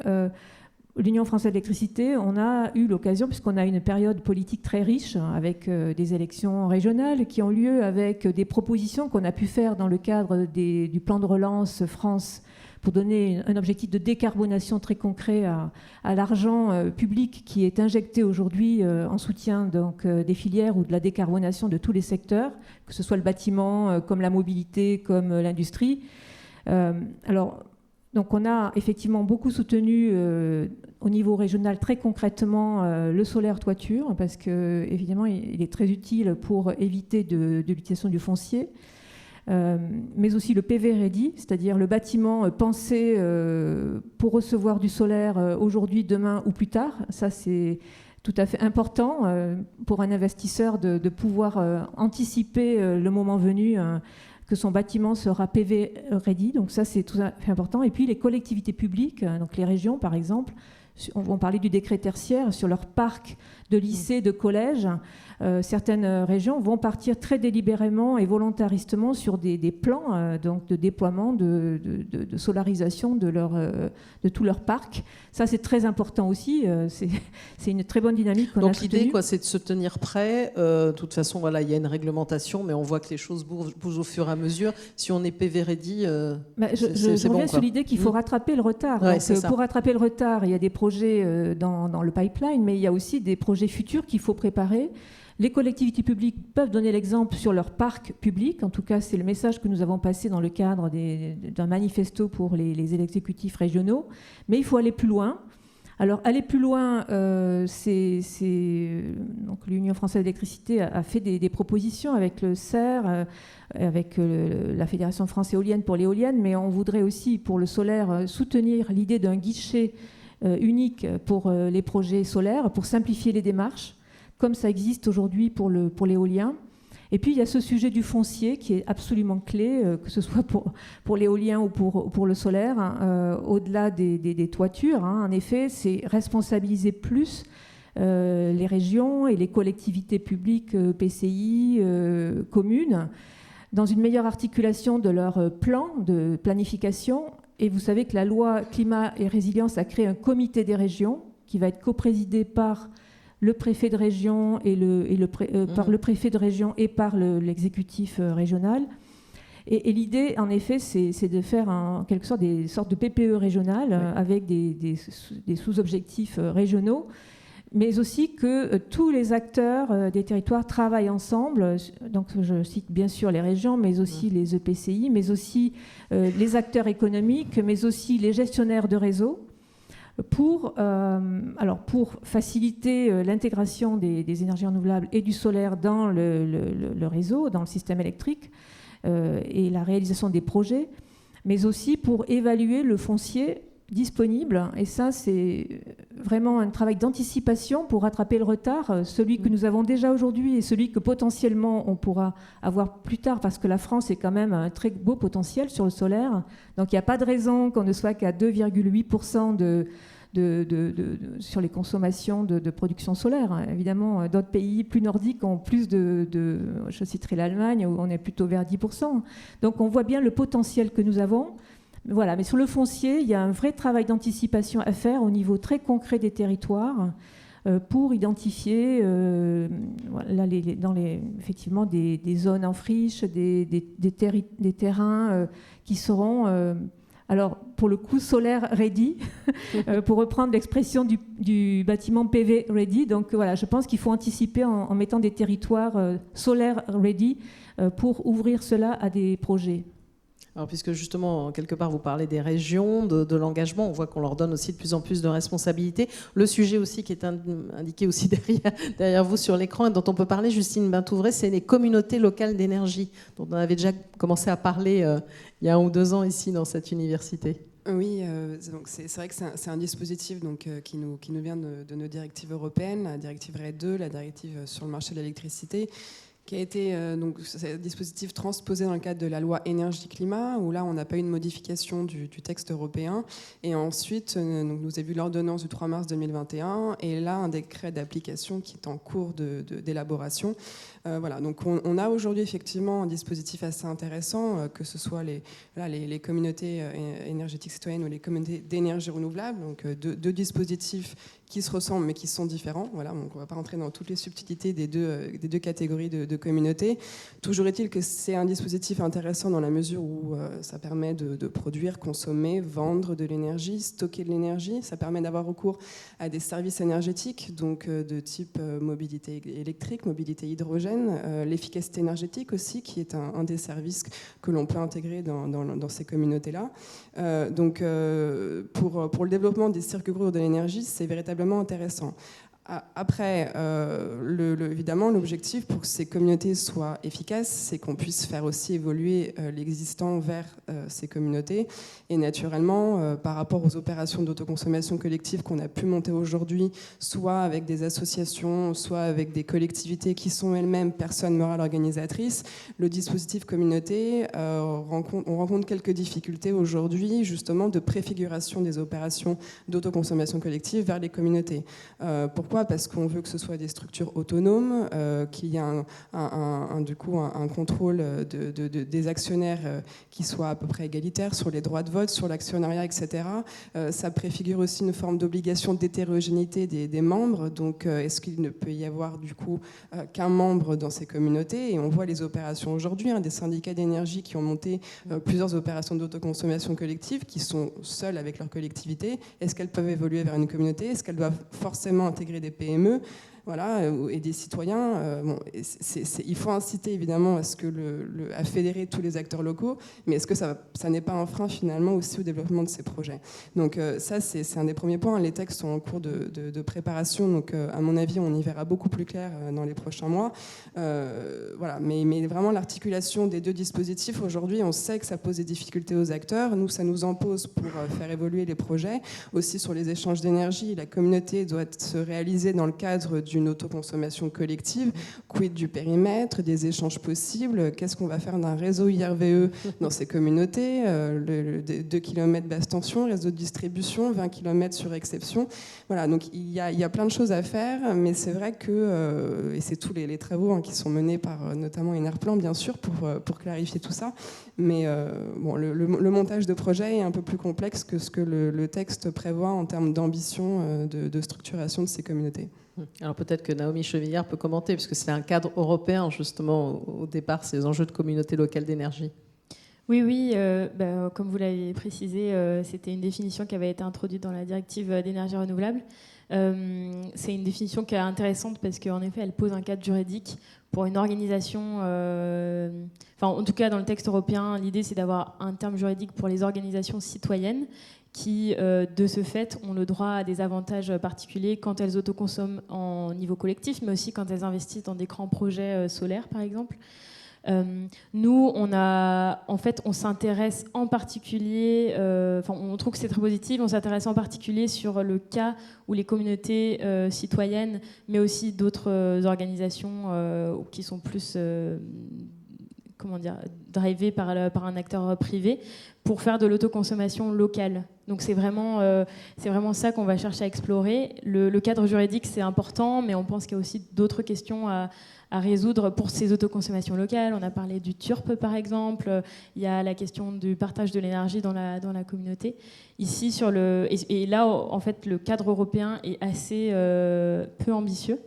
l'Union française d'électricité, on a eu l'occasion, puisqu'on a une période politique très riche, avec des élections régionales qui ont lieu, avec des propositions qu'on a pu faire dans le cadre du plan de relance France, pour donner un objectif de décarbonation très concret à l'argent public qui est injecté aujourd'hui en soutien donc, des filières ou de la décarbonation de tous les secteurs, que ce soit le bâtiment, comme la mobilité, comme l'industrie. Donc on a effectivement beaucoup soutenu au niveau régional très concrètement le solaire toiture, parce que évidemment il est très utile pour éviter de l'utilisation du foncier. Mais aussi le PV ready, c'est-à-dire le bâtiment pensé pour recevoir du solaire aujourd'hui, demain ou plus tard. Ça, c'est tout à fait important pour un investisseur de pouvoir anticiper le moment venu que son bâtiment sera PV ready. Donc ça, c'est tout à fait important. Et puis les collectivités publiques, donc les régions par exemple, on va parler du décret tertiaire sur leur parc de lycées, de collèges. Certaines régions vont partir très délibérément et volontaristement sur des plans donc de déploiement, de solarisation de tout leur parc. Ça, c'est très important aussi. C'est une très bonne dynamique qu'on a soutenue. Donc l'idée, c'est de se tenir prêt. De toute façon, voilà, il y a une réglementation, mais on voit que les choses bougent au fur et à mesure. Si on est PV ready, je reviens sur l'idée qu'il faut rattraper le retard. Ouais, donc, pour rattraper le retard, il y a des projets dans le pipeline, mais il y a aussi des projets futurs qu'il faut préparer. Les collectivités publiques peuvent donner l'exemple sur leur parc public. En tout cas, c'est le message que nous avons passé dans le cadre d'un manifesto pour les exécutifs régionaux. Mais il faut aller plus loin. Alors, aller plus loin, donc l'Union française d'électricité a fait des propositions avec le CER, avec la Fédération France éolienne pour l'éolienne, mais on voudrait aussi, pour le solaire, soutenir l'idée d'un guichet unique pour les projets solaires, pour simplifier les démarches, comme ça existe aujourd'hui pour l'éolien. Et puis il y a ce sujet du foncier qui est absolument clé, que ce soit pour l'éolien ou pour le solaire, au-delà des toitures. En effet, c'est responsabiliser plus les régions et les collectivités publiques, PCI, communes, dans une meilleure articulation de leur plan de planification. Et vous savez que la loi climat et résilience a créé un comité des régions qui va être coprésidé par le préfet de région par le préfet de région et par l'exécutif régional. Et l'idée, en effet, c'est de faire en quelque sorte des sortes de PPE régionales avec des sous-objectifs régionaux, mais aussi que tous les acteurs des territoires travaillent ensemble. Donc, je cite bien sûr les régions, mais aussi les EPCI, mais aussi les acteurs économiques, mais aussi les gestionnaires de réseaux, pour faciliter l'intégration des énergies renouvelables et du solaire dans le réseau, dans le système électrique, et la réalisation des projets, mais aussi pour évaluer le foncier disponible. Et ça, c'est vraiment un travail d'anticipation pour rattraper le retard, celui que nous avons déjà aujourd'hui et celui que potentiellement on pourra avoir plus tard, parce que la France est quand même un très beau potentiel sur le solaire. Donc il n'y a pas de raison qu'on ne soit qu'à 2,8% sur les consommations de production solaire. Évidemment, d'autres pays plus nordiques ont plus je citerai l'Allemagne, où on est plutôt vers 10%. Donc on voit bien le potentiel que nous avons. Voilà, mais sur le foncier, il y a un vrai travail d'anticipation à faire au niveau très concret des territoires pour identifier effectivement des zones en friche, des terrains qui seront... alors, pour le coup, solaire ready, pour reprendre l'expression du bâtiment PV ready. Donc voilà, je pense qu'il faut anticiper en mettant des territoires solaire ready pour ouvrir cela à des projets. Alors, puisque justement, quelque part, vous parlez des régions, de l'engagement, on voit qu'on leur donne aussi de plus en plus de responsabilités. Le sujet aussi qui est indiqué aussi derrière vous sur l'écran et dont on peut parler, Justine Bintouvray, c'est les communautés locales d'énergie, dont on avait déjà commencé à parler il y a 1 ou 2 ans ici dans cette université. Oui, donc c'est vrai que c'est un dispositif qui nous vient de nos directives européennes, la directive RED 2, la directive sur le marché de l'électricité, qui a été un dispositif transposé dans le cadre de la loi énergie-climat, où là on n'a pas eu une modification du texte européen. Et ensuite, nous avons vu l'ordonnance du 3 mars 2021, et là un décret d'application qui est en cours d'élaboration. Voilà, donc on a aujourd'hui effectivement un dispositif assez intéressant, que ce soit les communautés énergétiques citoyennes ou les communautés d'énergie renouvelable, donc deux dispositifs qui se ressemblent mais qui sont différents. Voilà, donc on ne va pas rentrer dans toutes les subtilités des deux catégories de communautés. Toujours est-il que c'est un dispositif intéressant dans la mesure où ça permet de produire, consommer, vendre de l'énergie, stocker de l'énergie. Ça permet d'avoir recours à des services énergétiques, donc de type mobilité électrique, mobilité hydrogène, l'efficacité énergétique aussi, qui est un des services que l'on peut intégrer dans ces communautés-là. Donc pour le développement des circuits courts de l'énergie, c'est véritablement intéressant. Après, évidemment, l'objectif pour que ces communautés soient efficaces, c'est qu'on puisse faire aussi évoluer l'existant vers ces communautés. Et naturellement, par rapport aux opérations d'autoconsommation collective qu'on a pu monter aujourd'hui, soit avec des associations, soit avec des collectivités qui sont elles-mêmes personnes morales organisatrices, le dispositif communauté, on rencontre quelques difficultés aujourd'hui, justement, de préfiguration des opérations d'autoconsommation collective vers les communautés. Pourquoi ? Parce qu'on veut que ce soit des structures autonomes, qu'il y ait un contrôle des actionnaires qui soit à peu près égalitaire sur les droits de vote, sur l'actionnariat, etc. Ça préfigure aussi une forme d'obligation d'hétérogénéité des membres. Donc, est-ce qu'il ne peut y avoir du coup qu'un membre dans ces communautés ? Et on voit les opérations aujourd'hui, des syndicats d'énergie qui ont monté plusieurs opérations d'autoconsommation collective, qui sont seuls avec leur collectivité. Est-ce qu'elles peuvent évoluer vers une communauté ? Est-ce qu'elles doivent forcément intégrer des PME, voilà, et des citoyens? Il faut inciter évidemment à fédérer tous les acteurs locaux, mais est-ce que ça n'est pas un frein finalement aussi au développement de ces projets? Donc ça, c'est un des premiers points. Les textes sont en cours de préparation, donc à mon avis, on y verra beaucoup plus clair dans les prochains mois. Voilà, mais vraiment l'articulation des deux dispositifs, aujourd'hui, on sait que ça pose des difficultés aux acteurs. Nous, ça nous impose pour faire évoluer les projets. Aussi sur les échanges d'énergie, la communauté doit se réaliser dans le cadre d'une autoconsommation collective, quid du périmètre, des échanges possibles, qu'est-ce qu'on va faire d'un réseau IRVE dans ces communautés, 2 km basse tension, réseau de distribution, 20 km sur exception. Voilà, donc il y a plein de choses à faire, mais c'est vrai que, et c'est tous les travaux qui sont menés par notamment Enerplan, bien sûr, pour clarifier tout ça, mais bon, le montage de projet est un peu plus complexe que ce que le texte prévoit en termes d'ambition de structuration de ces communautés. Alors peut-être que Naomi Chevillard peut commenter, puisque c'est un cadre européen, justement, au départ, ces enjeux de communautés locales d'énergie. Oui, comme vous l'avez précisé, c'était une définition qui avait été introduite dans la directive d'énergie renouvelable. C'est une définition qui est intéressante parce qu'en effet, elle pose un cadre juridique pour une organisation. En tout cas, dans le texte européen, l'idée, c'est d'avoir un terme juridique pour les organisations citoyennes qui, de ce fait, ont le droit à des avantages particuliers quand elles autoconsomment en niveau collectif, mais aussi quand elles investissent dans des grands projets solaires, par exemple. Nous, on s'intéresse en particulier, on trouve que c'est très positif, on s'intéresse en particulier sur le cas où les communautés citoyennes, mais aussi d'autres organisations qui sont plus drivées par un acteur privé, pour faire de l'autoconsommation locale. Donc c'est vraiment ça qu'on va chercher à explorer. Le cadre juridique, c'est important, mais on pense qu'il y a aussi d'autres questions à résoudre pour ces autoconsommations locales. On a parlé du TURP, par exemple. Il y a la question du partage de l'énergie dans la communauté. Ici, et là, en fait, le cadre européen est assez peu ambitieux,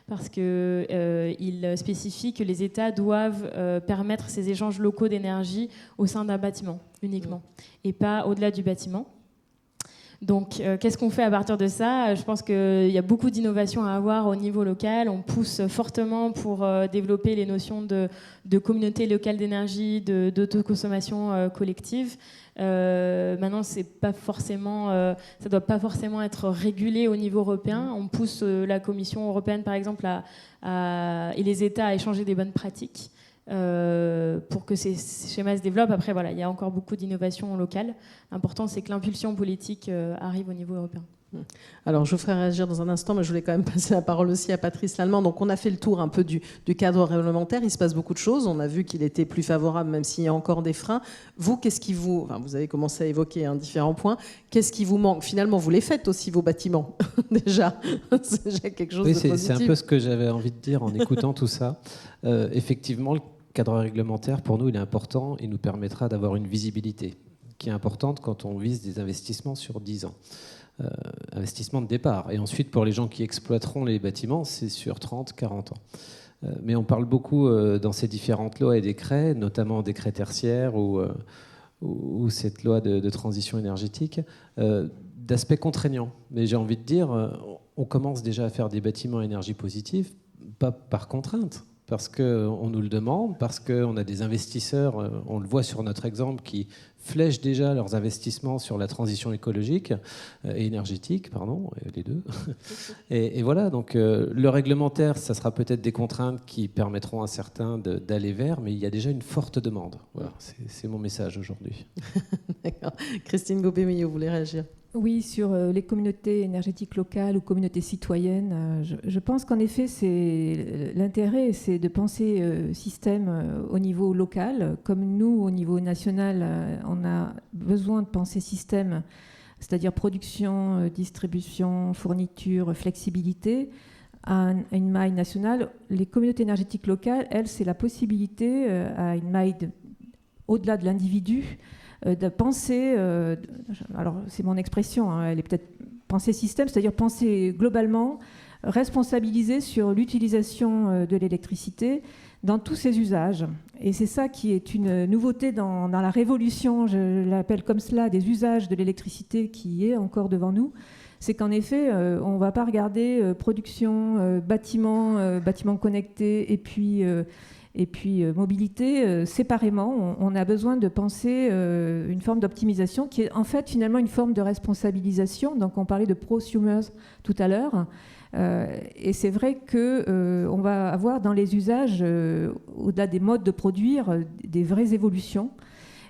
parce qu'il spécifie que les États doivent permettre ces échanges locaux d'énergie au sein d'un bâtiment uniquement, et pas au-delà du bâtiment. Donc, qu'est-ce qu'on fait à partir de ça ? Je pense qu'il y a beaucoup d'innovations à avoir au niveau local. On pousse fortement pour développer les notions de communauté locale d'énergie, d'autoconsommation collective. Maintenant, ça ne doit pas forcément être régulé au niveau européen. On pousse la Commission européenne, par exemple, et les États à échanger des bonnes pratiques pour que ces schémas se développent. Après, voilà, il y a encore beaucoup d'innovations locales. L'important, c'est que l'impulsion politique arrive au niveau européen. Alors, je vous ferai réagir dans un instant, mais je voulais quand même passer la parole aussi à Patrice Lallemand. Donc, on a fait le tour un peu du cadre réglementaire. Il se passe beaucoup de choses. On a vu qu'il était plus favorable, même s'il y a encore des freins. Vous, vous avez commencé à évoquer différents points. Qu'est-ce qui vous manque ? Finalement, vous les faites aussi, vos bâtiments, déjà. C'est déjà quelque chose de positif. C'est un peu ce que j'avais envie de dire en écoutant tout ça. Effectivement, le cadre réglementaire, pour nous, il est important. Il nous permettra d'avoir une visibilité qui est importante quand on vise des investissements sur 10 ans. Investissement de départ. Et ensuite, pour les gens qui exploiteront les bâtiments, c'est sur 30, 40 ans. Mais on parle beaucoup dans ces différentes lois et décrets, notamment décrets tertiaires ou cette loi de transition énergétique, d'aspects contraignants. Mais j'ai envie de dire, on commence déjà à faire des bâtiments à énergie positive, pas par contrainte, parce qu'on nous le demande, parce qu'on a des investisseurs, on le voit sur notre exemple, qui flèchent déjà leurs investissements sur la transition écologique et énergétique, les deux. Et voilà, donc le réglementaire, ça sera peut-être des contraintes qui permettront à certains d'aller vers, mais il y a déjà une forte demande. Voilà, c'est mon message aujourd'hui. D'accord. Christine Gobet-Millot, vous voulez réagir ? Oui, sur les communautés énergétiques locales ou communautés citoyennes, je pense qu'en effet, l'intérêt, c'est de penser système au niveau local. Comme nous, au niveau national, on a besoin de penser système, c'est-à-dire production, distribution, fourniture, flexibilité, à une maille nationale. Les communautés énergétiques locales, elles, c'est la possibilité à une maille au-delà de l'individu, de penser, alors c'est mon expression, elle est peut-être penser système, c'est-à-dire penser globalement, responsabiliser sur l'utilisation de l'électricité dans tous ses usages. Et c'est ça qui est une nouveauté dans la révolution, je l'appelle comme cela, des usages de l'électricité qui est encore devant nous. C'est qu'en effet, on ne va pas regarder production, bâtiments connectés et puis mobilité séparément. On a besoin de penser une forme d'optimisation qui est en fait finalement une forme de responsabilisation. Donc on parlait de prosumers tout à l'heure. Et c'est vrai qu'on va avoir dans les usages, au-delà des modes de produire, des vraies évolutions.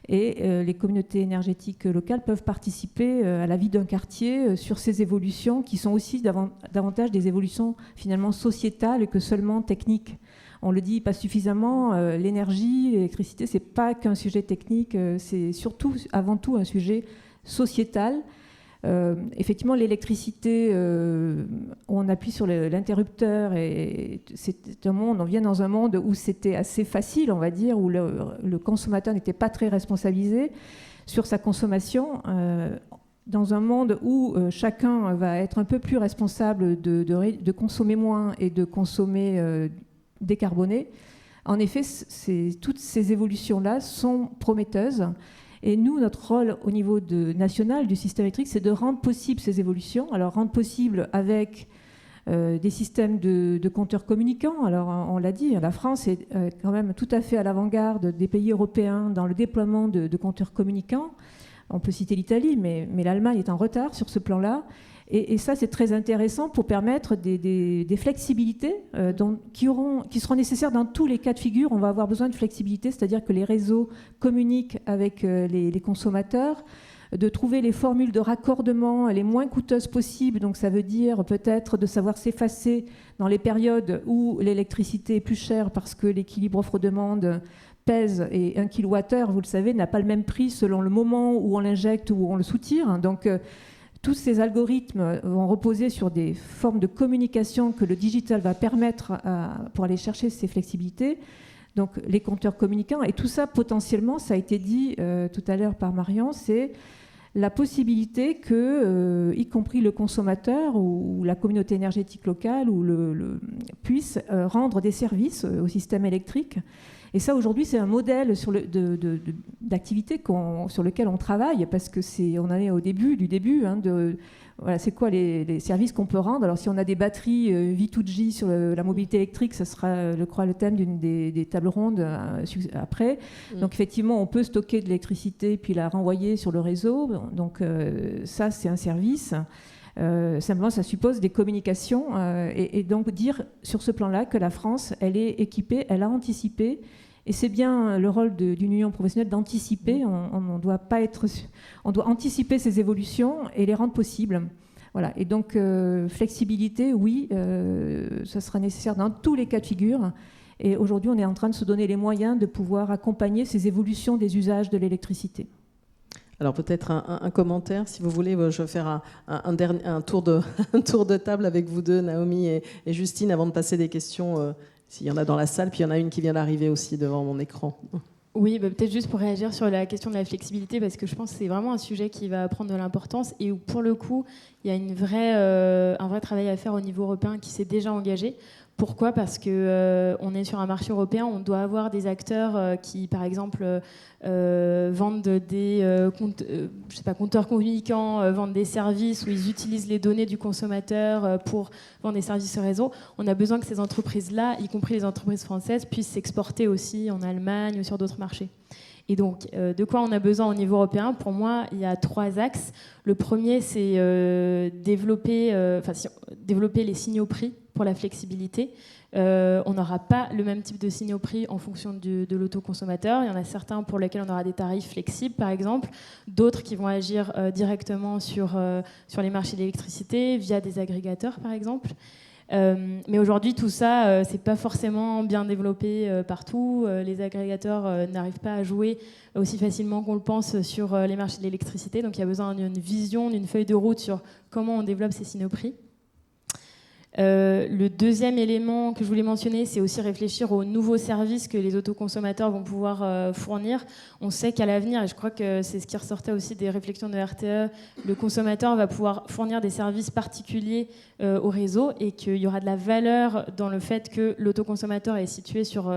Et les communautés énergétiques locales peuvent participer à la vie d'un quartier sur ces évolutions qui sont aussi davantage des évolutions finalement sociétales que seulement techniques. On le dit pas suffisamment, l'énergie, l'électricité, c'est pas qu'un sujet technique, c'est surtout, avant tout, un sujet sociétal. Effectivement, l'électricité, on appuie sur l'interrupteur et c'est un monde, on vient dans un monde où c'était assez facile, on va dire, où le consommateur n'était pas très responsabilisé sur sa consommation. Dans un monde où chacun va être un peu plus responsable de consommer moins et de consommer décarboné, en effet, toutes ces évolutions-là sont prometteuses. Et nous, notre rôle au niveau national du système électrique, c'est de rendre possible ces évolutions. Alors, rendre possible avec des systèmes de compteurs communicants. Alors, on l'a dit, la France est quand même tout à fait à l'avant-garde des pays européens dans le déploiement de compteurs communicants. On peut citer l'Italie, mais l'Allemagne est en retard sur ce plan-là. Et ça, c'est très intéressant pour permettre des flexibilités qui seront nécessaires dans tous les cas de figure. On va avoir besoin de flexibilité, c'est-à-dire que les réseaux communiquent avec les consommateurs, de trouver les formules de raccordement les moins coûteuses possibles. Donc ça veut dire peut-être de savoir s'effacer dans les périodes où l'électricité est plus chère parce que l'équilibre offre-demande pèse et 1 kWh, vous le savez, n'a pas le même prix selon le moment où on l'injecte ou où on le soutire. Donc tous ces algorithmes vont reposer sur des formes de communication que le digital va permettre pour aller chercher ces flexibilités. Donc les compteurs communicants, et tout ça potentiellement, ça a été dit tout à l'heure par Marion, c'est la possibilité que, y compris le consommateur ou la communauté énergétique locale puisse rendre des services au système électrique. Et ça, aujourd'hui, c'est un modèle d'activité sur lequel on travaille, parce que on en est au début du début. Voilà, c'est quoi les services qu'on peut rendre? Alors, si on a des batteries V2G sur la mobilité électrique, ça sera, je crois, le thème d'une des tables rondes après. Donc, effectivement, on peut stocker de l'électricité puis la renvoyer sur le réseau. Donc, ça, c'est un service. Simplement, ça suppose des communications et donc dire sur ce plan-là que la France, elle est équipée, elle a anticipé. Et c'est bien le rôle d'une union professionnelle d'anticiper. On doit anticiper ces évolutions et les rendre possibles. Voilà. Et donc, flexibilité, oui, ça sera nécessaire dans tous les cas de figure. Et aujourd'hui, on est en train de se donner les moyens de pouvoir accompagner ces évolutions des usages de l'électricité. Alors peut-être un commentaire, si vous voulez. Je vais faire un tour de table avec vous deux, Naomi et Justine, avant de passer des questions, s'il y en a dans la salle. Puis il y en a une qui vient d'arriver aussi devant mon écran. Oui, peut-être juste pour réagir sur la question de la flexibilité, parce que je pense que c'est vraiment un sujet qui va prendre de l'importance et où, pour le coup, il y a un vrai travail à faire au niveau européen qui s'est déjà engagé. Pourquoi ? Parce qu'on est sur un marché européen, on doit avoir des acteurs qui, par exemple, vendent des compteurs communicants, vendent des services où ils utilisent les données du consommateur pour vendre des services au réseau. On a besoin que ces entreprises-là, y compris les entreprises françaises, puissent s'exporter aussi en Allemagne ou sur d'autres marchés. Et donc, de quoi on a besoin au niveau européen ? Pour moi, il y a 3 axes. Le premier, c'est développer les signaux prix pour la flexibilité. On n'aura pas le même type de signaux prix en fonction de l'autoconsommateur. Il y en a certains pour lesquels on aura des tarifs flexibles, par exemple. D'autres qui vont agir directement sur les marchés d'électricité via des agrégateurs, par exemple. Mais aujourd'hui, tout ça, c'est pas forcément bien développé partout. Les agrégateurs n'arrivent pas à jouer aussi facilement qu'on le pense sur les marchés de l'électricité. Donc il y a besoin d'une vision, d'une feuille de route sur comment on développe ces signaux prix. Le deuxième élément que je voulais mentionner, c'est aussi réfléchir aux nouveaux services que les autoconsommateurs vont pouvoir fournir. On sait qu'à l'avenir, et je crois que c'est ce qui ressortait aussi des réflexions de RTE, le consommateur va pouvoir fournir des services particuliers au réseau et qu'il y aura de la valeur dans le fait que l'autoconsommateur est situé sur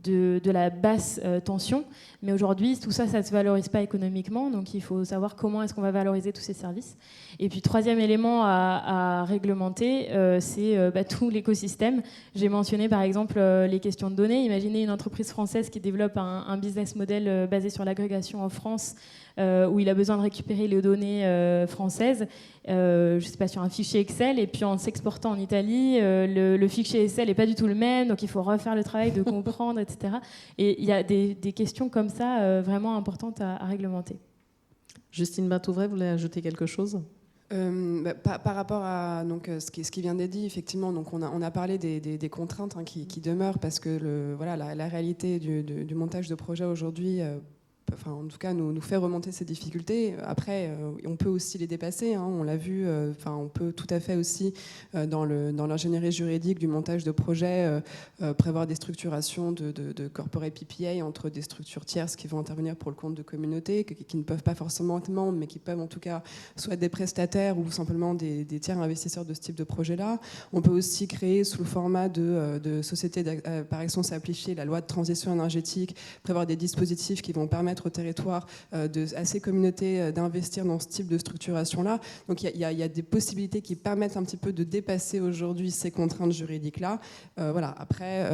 de la basse tension. Mais aujourd'hui, tout ça, ça ne se valorise pas économiquement. Donc il faut savoir comment est-ce qu'on va valoriser tous ces services. Et puis, troisième élément à réglementer, c'est tout l'écosystème. J'ai mentionné par exemple les questions de données. Imaginez une entreprise française qui développe un business model basé sur l'agrégation en France, où il a besoin de récupérer les données françaises, je sais pas, sur un fichier Excel, et puis en s'exportant en Italie, le fichier Excel n'est pas du tout le même, donc il faut refaire le travail de comprendre, etc. Et il y a des questions comme ça vraiment importantes à réglementer. Justine Bain-Touvray, vous voulez ajouter quelque chose ? Par rapport à ce qui vient d'être dit, effectivement, donc on a parlé des contraintes qui demeurent, parce que la réalité du montage de projet aujourd'hui, en tout cas, nous fait remonter ces difficultés. Après, on peut aussi les dépasser, on l'a vu. On peut tout à fait aussi, dans l'ingénierie juridique du montage de projet, prévoir des structurations de corporate PPA entre des structures tierces qui vont intervenir pour le compte de communautés, qui ne peuvent pas forcément être membres, mais qui peuvent en tout cas soit être des prestataires ou simplement des tiers investisseurs de ce type de projet-là. On peut aussi créer sous le format de société par action simplifiée, la loi de transition énergétique, prévoir des dispositifs qui vont permettre au territoire à ces communautés d'investir dans ce type de structuration-là. Donc il y a des possibilités qui permettent un petit peu de dépasser aujourd'hui ces contraintes juridiques-là. Après,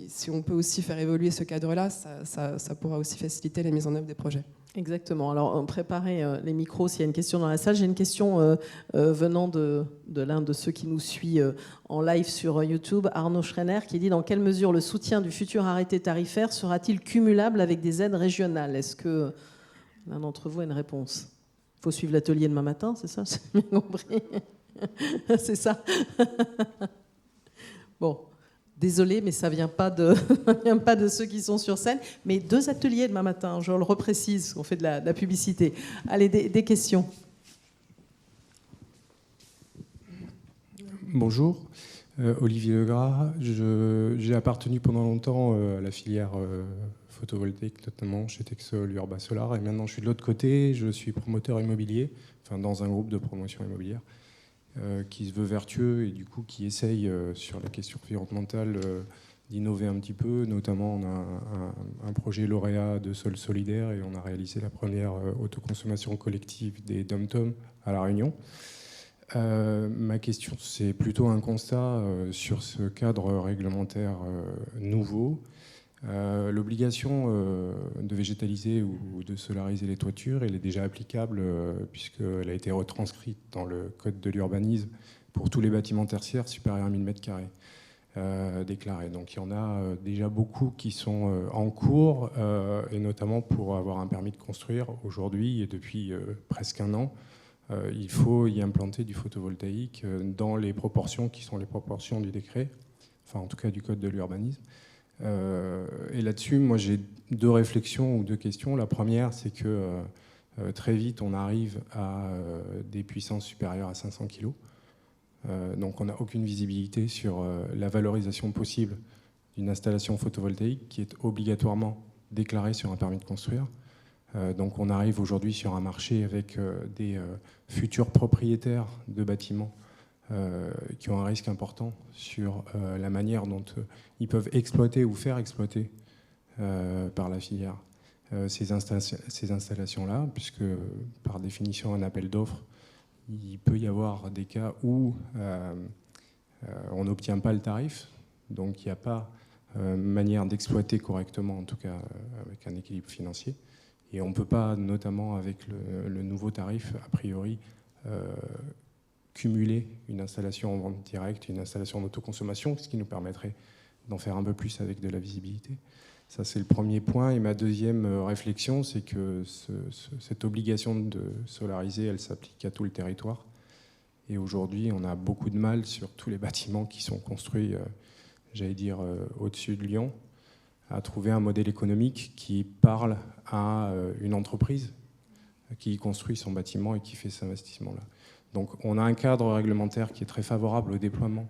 si on peut aussi faire évoluer ce cadre-là, ça pourra aussi faciliter la mise en œuvre des projets. Exactement. Alors, préparez les micros s'il y a une question dans la salle. J'ai une question venant de l'un de ceux qui nous suit en live sur YouTube, Arnaud Schreiner, qui dit: dans quelle mesure le soutien du futur arrêté tarifaire sera-t-il cumulable avec des aides régionales ? Est-ce que l'un d'entre vous a une réponse ? Il faut suivre l'atelier demain matin, c'est ça ? J'ai bien compris. C'est ça. Bon. Désolée, mais ça ne vient pas de ceux qui sont sur scène. Mais 2 ateliers demain matin, je le reprécise, on fait de la publicité. Allez, des questions. Bonjour, Olivier Legras. J'ai appartenu pendant longtemps à la filière photovoltaïque, notamment chez Texol, Urba Solar. Et maintenant, je suis de l'autre côté, je suis promoteur immobilier, dans un groupe de promotion immobilière. Qui se veut vertueux et du coup qui essaye sur la question environnementale d'innover un petit peu. Notamment, on a un projet lauréat de sol solidaire et on a réalisé la première autoconsommation collective des dom-toms à La Réunion. Ma question, c'est plutôt un constat sur ce cadre réglementaire nouveau. L'obligation de végétaliser ou de solariser les toitures, elle est déjà applicable puisqu'elle a été retranscrite dans le code de l'urbanisme pour tous les bâtiments tertiaires supérieurs à 1000 m² déclarés. Donc il y en a déjà beaucoup qui sont en cours, et notamment pour avoir un permis de construire aujourd'hui et depuis presque un an. Il faut y implanter du photovoltaïque dans les proportions qui sont les proportions du décret, en tout cas du code de l'urbanisme. Et là-dessus, moi j'ai 2 réflexions ou 2 questions. La première, c'est que très vite on arrive à des puissances supérieures à 500 kg. Donc on n'a aucune visibilité sur la valorisation possible d'une installation photovoltaïque qui est obligatoirement déclarée sur un permis de construire. Donc on arrive aujourd'hui sur un marché avec des futurs propriétaires de bâtiments qui ont un risque important sur la manière dont ils peuvent exploiter ou faire exploiter par la filière ces installations-là, puisque par définition un appel d'offres, il peut y avoir des cas où on n'obtient pas le tarif, donc il n'y a pas manière d'exploiter correctement, en tout cas avec un équilibre financier, et on ne peut pas, notamment avec le nouveau tarif, a priori, cumuler une installation en vente directe, une installation d'autoconsommation, ce qui nous permettrait d'en faire un peu plus avec de la visibilité. Ça, c'est le premier point. Et ma deuxième réflexion, c'est que cette obligation de solariser, elle s'applique à tout le territoire. Et aujourd'hui, on a beaucoup de mal sur tous les bâtiments qui sont construits, j'allais dire, au-dessus de Lyon, à trouver un modèle économique qui parle à une entreprise qui construit son bâtiment et qui fait cet investissement-là. Donc on a un cadre réglementaire qui est très favorable au déploiement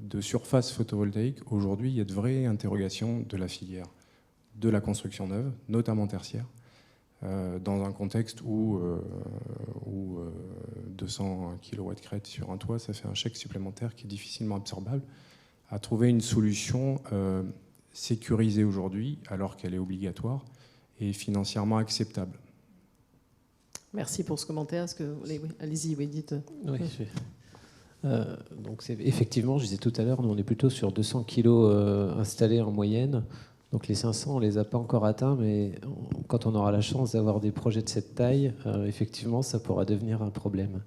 de surfaces photovoltaïques. Aujourd'hui, il y a de vraies interrogations de la filière de la construction neuve, notamment tertiaire, dans un contexte où 200 kW crête sur un toit, ça fait un chèque supplémentaire qui est difficilement absorbable. À trouver une solution sécurisée aujourd'hui, alors qu'elle est obligatoire, et financièrement acceptable. Merci pour ce commentaire. Est-ce que vous voulez... Oui, allez-y, oui, dites. Oui, Donc effectivement, je disais tout à l'heure, nous on est plutôt sur 200 kilos installés en moyenne. Donc les 500, on ne les a pas encore atteints, mais quand on aura la chance d'avoir des projets de cette taille, effectivement, ça pourra devenir un problème.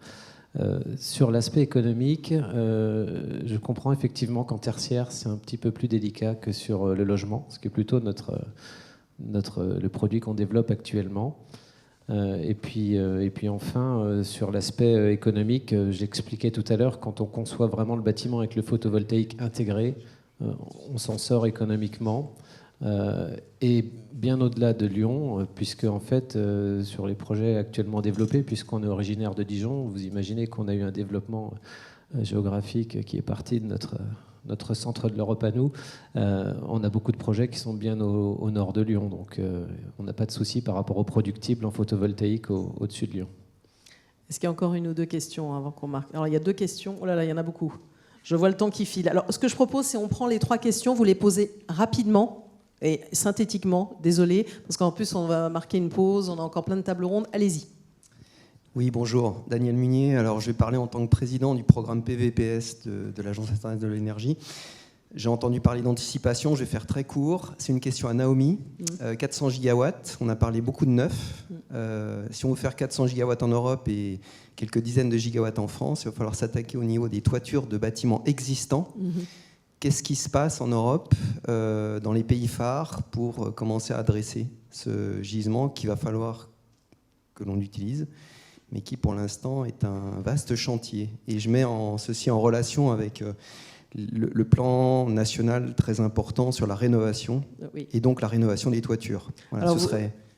Sur l'aspect économique, je comprends effectivement qu'en tertiaire, c'est un petit peu plus délicat que sur le logement, ce qui est plutôt le produit qu'on développe actuellement. Et puis enfin, sur l'aspect économique, j'expliquais tout à l'heure, quand on conçoit vraiment le bâtiment avec le photovoltaïque intégré, on s'en sort économiquement. Et bien au-delà de Lyon, puisque en fait, sur les projets actuellement développés, puisqu'on est originaire de Dijon, vous imaginez qu'on a eu un développement géographique qui est parti de notre centre de l'Europe à nous. On a beaucoup de projets qui sont bien au nord de Lyon, donc on n'a pas de souci par rapport aux productibles en photovoltaïque au-dessus de Lyon. Est-ce qu'il y a encore une ou deux questions avant qu'on marque? Alors il y a 2 questions. Oh là là, il y en a beaucoup. Je vois le temps qui file. Alors ce que je propose, c'est on prend les 3 questions, vous les posez rapidement et synthétiquement. Désolé, parce qu'en plus on va marquer une pause, on a encore plein de tables rondes. Allez-y. Oui, bonjour, Daniel Munier. Alors, je vais parler en tant que président du programme PVPS de l'Agence internationale de l'énergie. J'ai entendu parler d'anticipation, je vais faire très court. C'est une question à Naomi. 400 gigawatts, on a parlé beaucoup de neuf. Si on veut faire 400 gigawatts en Europe et quelques dizaines de gigawatts en France, il va falloir s'attaquer au niveau des toitures de bâtiments existants. Qu'est-ce qui se passe en Europe, dans les pays phares, pour commencer à adresser ce gisement qu'il va falloir que l'on utilise, mais qui pour l'instant est un vaste chantier. Et je mets ceci en relation avec le plan national très important sur la rénovation, et donc la rénovation des toitures. Voilà. Alors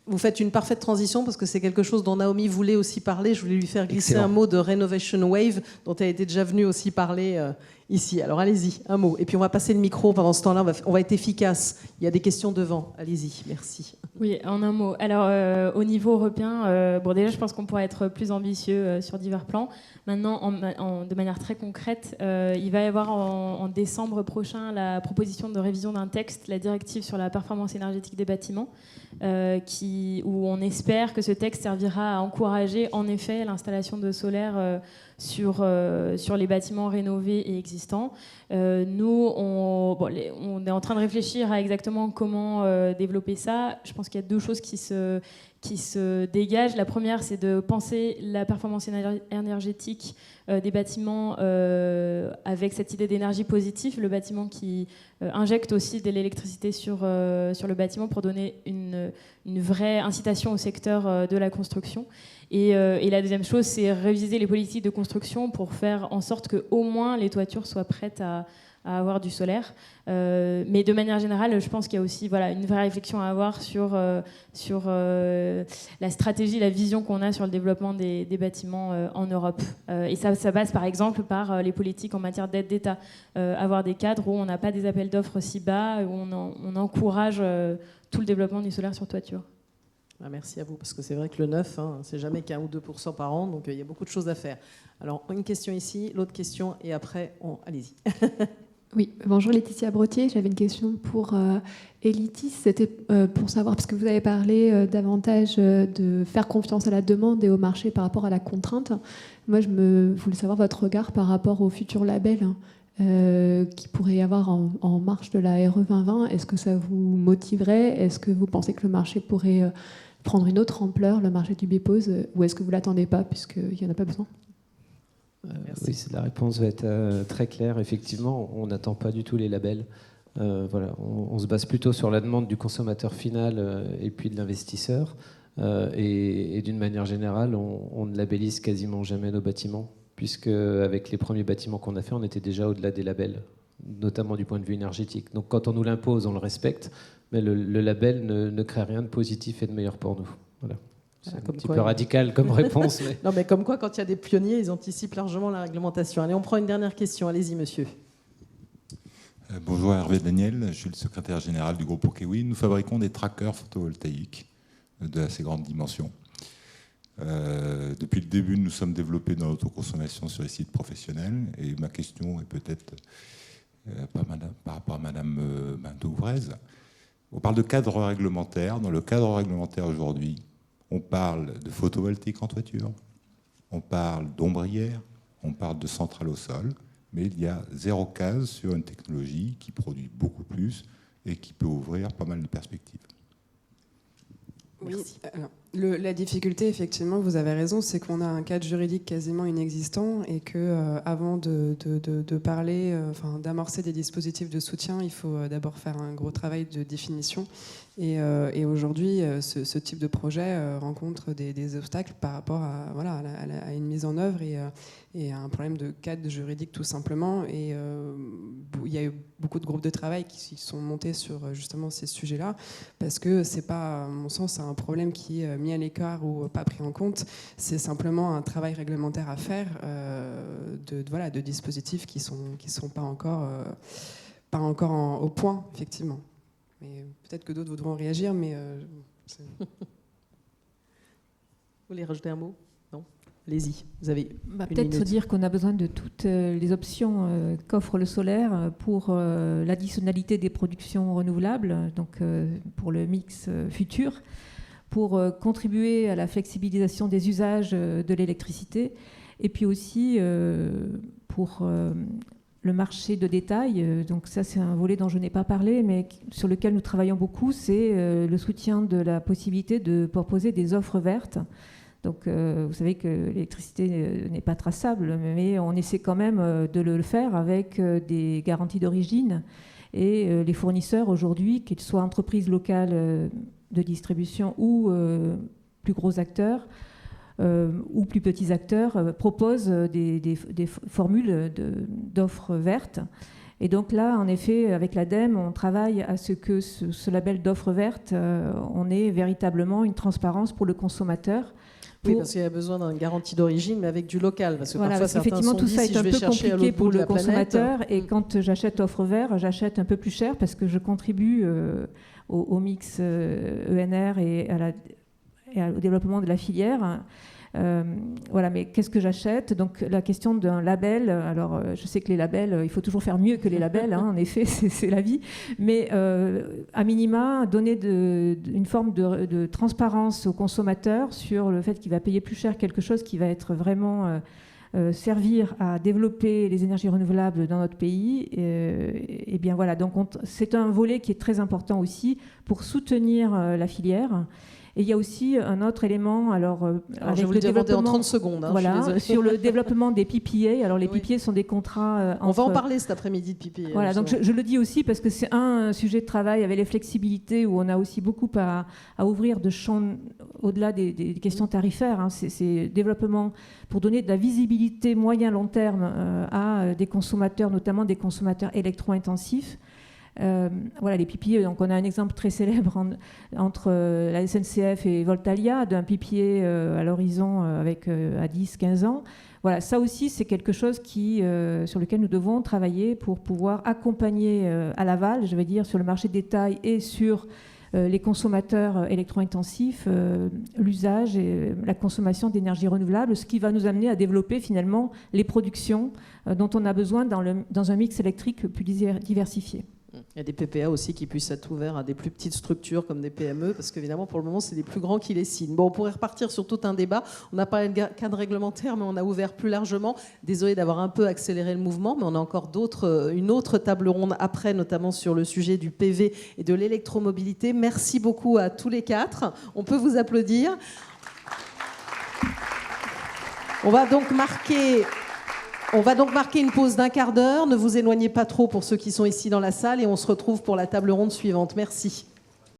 vous faites une parfaite transition parce que c'est quelque chose dont Naomi voulait aussi parler. Je voulais lui faire glisser un mot de Renovation Wave dont elle était déjà venue aussi parler ici. Alors allez-y, un mot. Et puis on va passer le micro pendant ce temps-là. On va être efficace. Il y a des questions devant. Allez-y, merci. Oui, en un mot. Alors au niveau européen, déjà je pense qu'on pourrait être plus ambitieux sur divers plans. Maintenant, de manière très concrète, il va y avoir en décembre prochain la proposition de révision d'un texte, la directive sur la performance énergétique des bâtiments, où on espère que ce texte servira à encourager en effet l'installation de solaire sur les bâtiments rénovés et existants. Nous, on est en train de réfléchir à exactement comment développer ça. Je pense qu'il y a 2 choses qui se dégagent. La première, c'est de penser la performance énergétique des bâtiments avec cette idée d'énergie positive, le bâtiment qui injecte aussi de l'électricité sur le bâtiment pour donner une vraie incitation au secteur de la construction. Et la deuxième chose, c'est réviser les politiques de construction pour faire en sorte qu'au moins les toitures soient prêtes à avoir du solaire. Mais de manière générale, je pense qu'il y a aussi une vraie réflexion à avoir sur la stratégie, la vision qu'on a sur le développement des bâtiments en Europe. Et ça passe par exemple par les politiques en matière d'aide d'État. Avoir des cadres où on n'a pas des appels d'offres si bas, où on encourage tout le développement du solaire sur toiture. Merci à vous, parce que c'est vrai que le neuf, c'est jamais qu'1 ou 2% par an, donc il y a beaucoup de choses à faire. Alors, une question ici, l'autre question, et après, allez-y. Oui, bonjour Laetitia Brottier, j'avais une question pour Elitis, c'était pour savoir, parce que vous avez parlé davantage de faire confiance à la demande et au marché par rapport à la contrainte. Moi, je voulais savoir votre regard par rapport au futur label qui pourrait y avoir en marge de la RE 2020. Est-ce que ça vous motiverait? Est-ce que vous pensez que le marché pourrait prendre une autre ampleur, le marché du BIPOS, ou est-ce que vous ne l'attendez pas, puisqu'il n'y en a pas besoin? Oui, la réponse va être très claire. Effectivement, on n'attend pas du tout les labels. On se base plutôt sur la demande du consommateur final et puis de l'investisseur. Et d'une manière générale, on ne labellise quasiment jamais nos bâtiments, puisque avec les premiers bâtiments qu'on a fait, on était déjà au-delà des labels, notamment du point de vue énergétique. Donc quand on nous l'impose, on le respecte, mais le label ne crée rien de positif et de meilleur pour nous. Voilà. C'est un petit peu radical comme réponse. Mais... Non, mais comme quoi, quand il y a des pionniers, ils anticipent largement la réglementation. Allez, on prend une dernière question. Allez-y, monsieur. Bonjour, Hervé Daniel. Je suis le secrétaire général du groupe Okewi. Nous fabriquons des trackers photovoltaïques de assez grande dimension. Depuis le début, nous sommes développés dans l'autoconsommation sur les sites professionnels. Et ma question est peut-être par rapport à Madame Douvrez. On parle de cadre réglementaire. Dans le cadre réglementaire aujourd'hui, on parle de photovoltaïque en toiture, on parle d'ombrière, On parle de centrale au sol, mais il y a 0 case sur une technologie qui produit beaucoup plus et qui peut ouvrir pas mal de perspectives. Oui, alors, la difficulté, effectivement, vous avez raison, c'est qu'on a un cadre juridique quasiment inexistant et que avant de parler, d'amorcer des dispositifs de soutien, il faut d'abord faire un gros travail de définition. Et aujourd'hui, ce type de projet rencontre des obstacles par rapport à une mise en œuvre et à un problème de cadre juridique tout simplement. Et il y a eu beaucoup de groupes de travail qui sont montés sur justement ces sujets-là, parce que c'est pas, à mon sens, un problème qui est mis à l'écart ou pas pris en compte. C'est simplement un travail réglementaire à faire de dispositifs qui sont pas encore au point, effectivement. Mais peut-être que d'autres voudront réagir, mais... Vous voulez rajouter un mot ? Non ? Allez-y, vous avez peut-être dire qu'on a besoin de toutes les options qu'offre le solaire pour l'additionnalité des productions renouvelables, donc pour le mix futur, pour contribuer à la flexibilisation des usages de l'électricité, et puis aussi pour... le marché de détail, donc ça c'est un volet dont je n'ai pas parlé, mais sur lequel nous travaillons beaucoup, c'est le soutien de la possibilité de proposer des offres vertes. Donc vous savez que l'électricité n'est pas traçable, mais on essaie quand même de le faire avec des garanties d'origine. Et les fournisseurs aujourd'hui, qu'ils soient entreprises locales de distribution ou plus gros acteurs, ou plus petits acteurs, proposent des formules d'offres vertes. Et donc là, en effet, avec l'ADEME, on travaille à ce que ce label d'offres vertes, on ait véritablement une transparence pour le consommateur. Oui, parce qu'il y a besoin d'une garantie d'origine, mais avec du local. Parce que voilà, parfois, parce qu'effectivement, tout ça est un peu compliqué pour le consommateur. Et quand j'achète offre vert, j'achète un peu plus cher parce que je contribue au mix ENR et au développement de la filière. Voilà, mais qu'est-ce que j'achète ? Donc la question d'un label, alors je sais que les labels, il faut toujours faire mieux que les labels, hein, en effet, c'est la vie, mais à minima, donner une forme de transparence au consommateur sur le fait qu'il va payer plus cher quelque chose qui va être vraiment servir à développer les énergies renouvelables dans notre pays. Et bien voilà, donc c'est un volet qui est très important aussi pour soutenir la filière. Et il y a aussi un autre élément, alors avec je vais vous le le demander en 30 secondes. Hein, voilà, sur le développement des PPA. Alors les PPA sont des contrats. On va en parler cet après-midi de PPA. Voilà, donc je le dis aussi parce que c'est un sujet de travail avec les flexibilités où on a aussi beaucoup à ouvrir de champs au-delà des questions tarifaires. Hein. C'est développement pour donner de la visibilité moyen-long terme à des consommateurs, notamment des consommateurs électro-intensifs. Voilà, les PPA, donc on a un exemple très célèbre entre la SNCF et Voltalia d'un PPA à l'horizon avec à 10-15 ans. Voilà, ça aussi c'est quelque chose sur lequel nous devons travailler pour pouvoir accompagner à l'aval, je vais dire, sur le marché de détail et sur les consommateurs électro-intensifs, l'usage et la consommation d'énergie renouvelable, ce qui va nous amener à développer finalement les productions dont on a besoin dans un mix électrique plus diversifié. Il y a des PPA aussi qui puissent être ouverts à des plus petites structures comme des PME, parce qu'évidemment, pour le moment, c'est les plus grands qui les signent. Bon, on pourrait repartir sur tout un débat. On a parlé de cadre réglementaire, mais on a ouvert plus largement. Désolé d'avoir un peu accéléré le mouvement, mais on a encore une autre table ronde après, notamment sur le sujet du PV et de l'électromobilité. Merci beaucoup à tous les quatre. On peut vous applaudir. On va donc marquer une pause d'un quart d'heure. Ne vous éloignez pas trop pour ceux qui sont ici dans la salle et on se retrouve pour la table ronde suivante. Merci.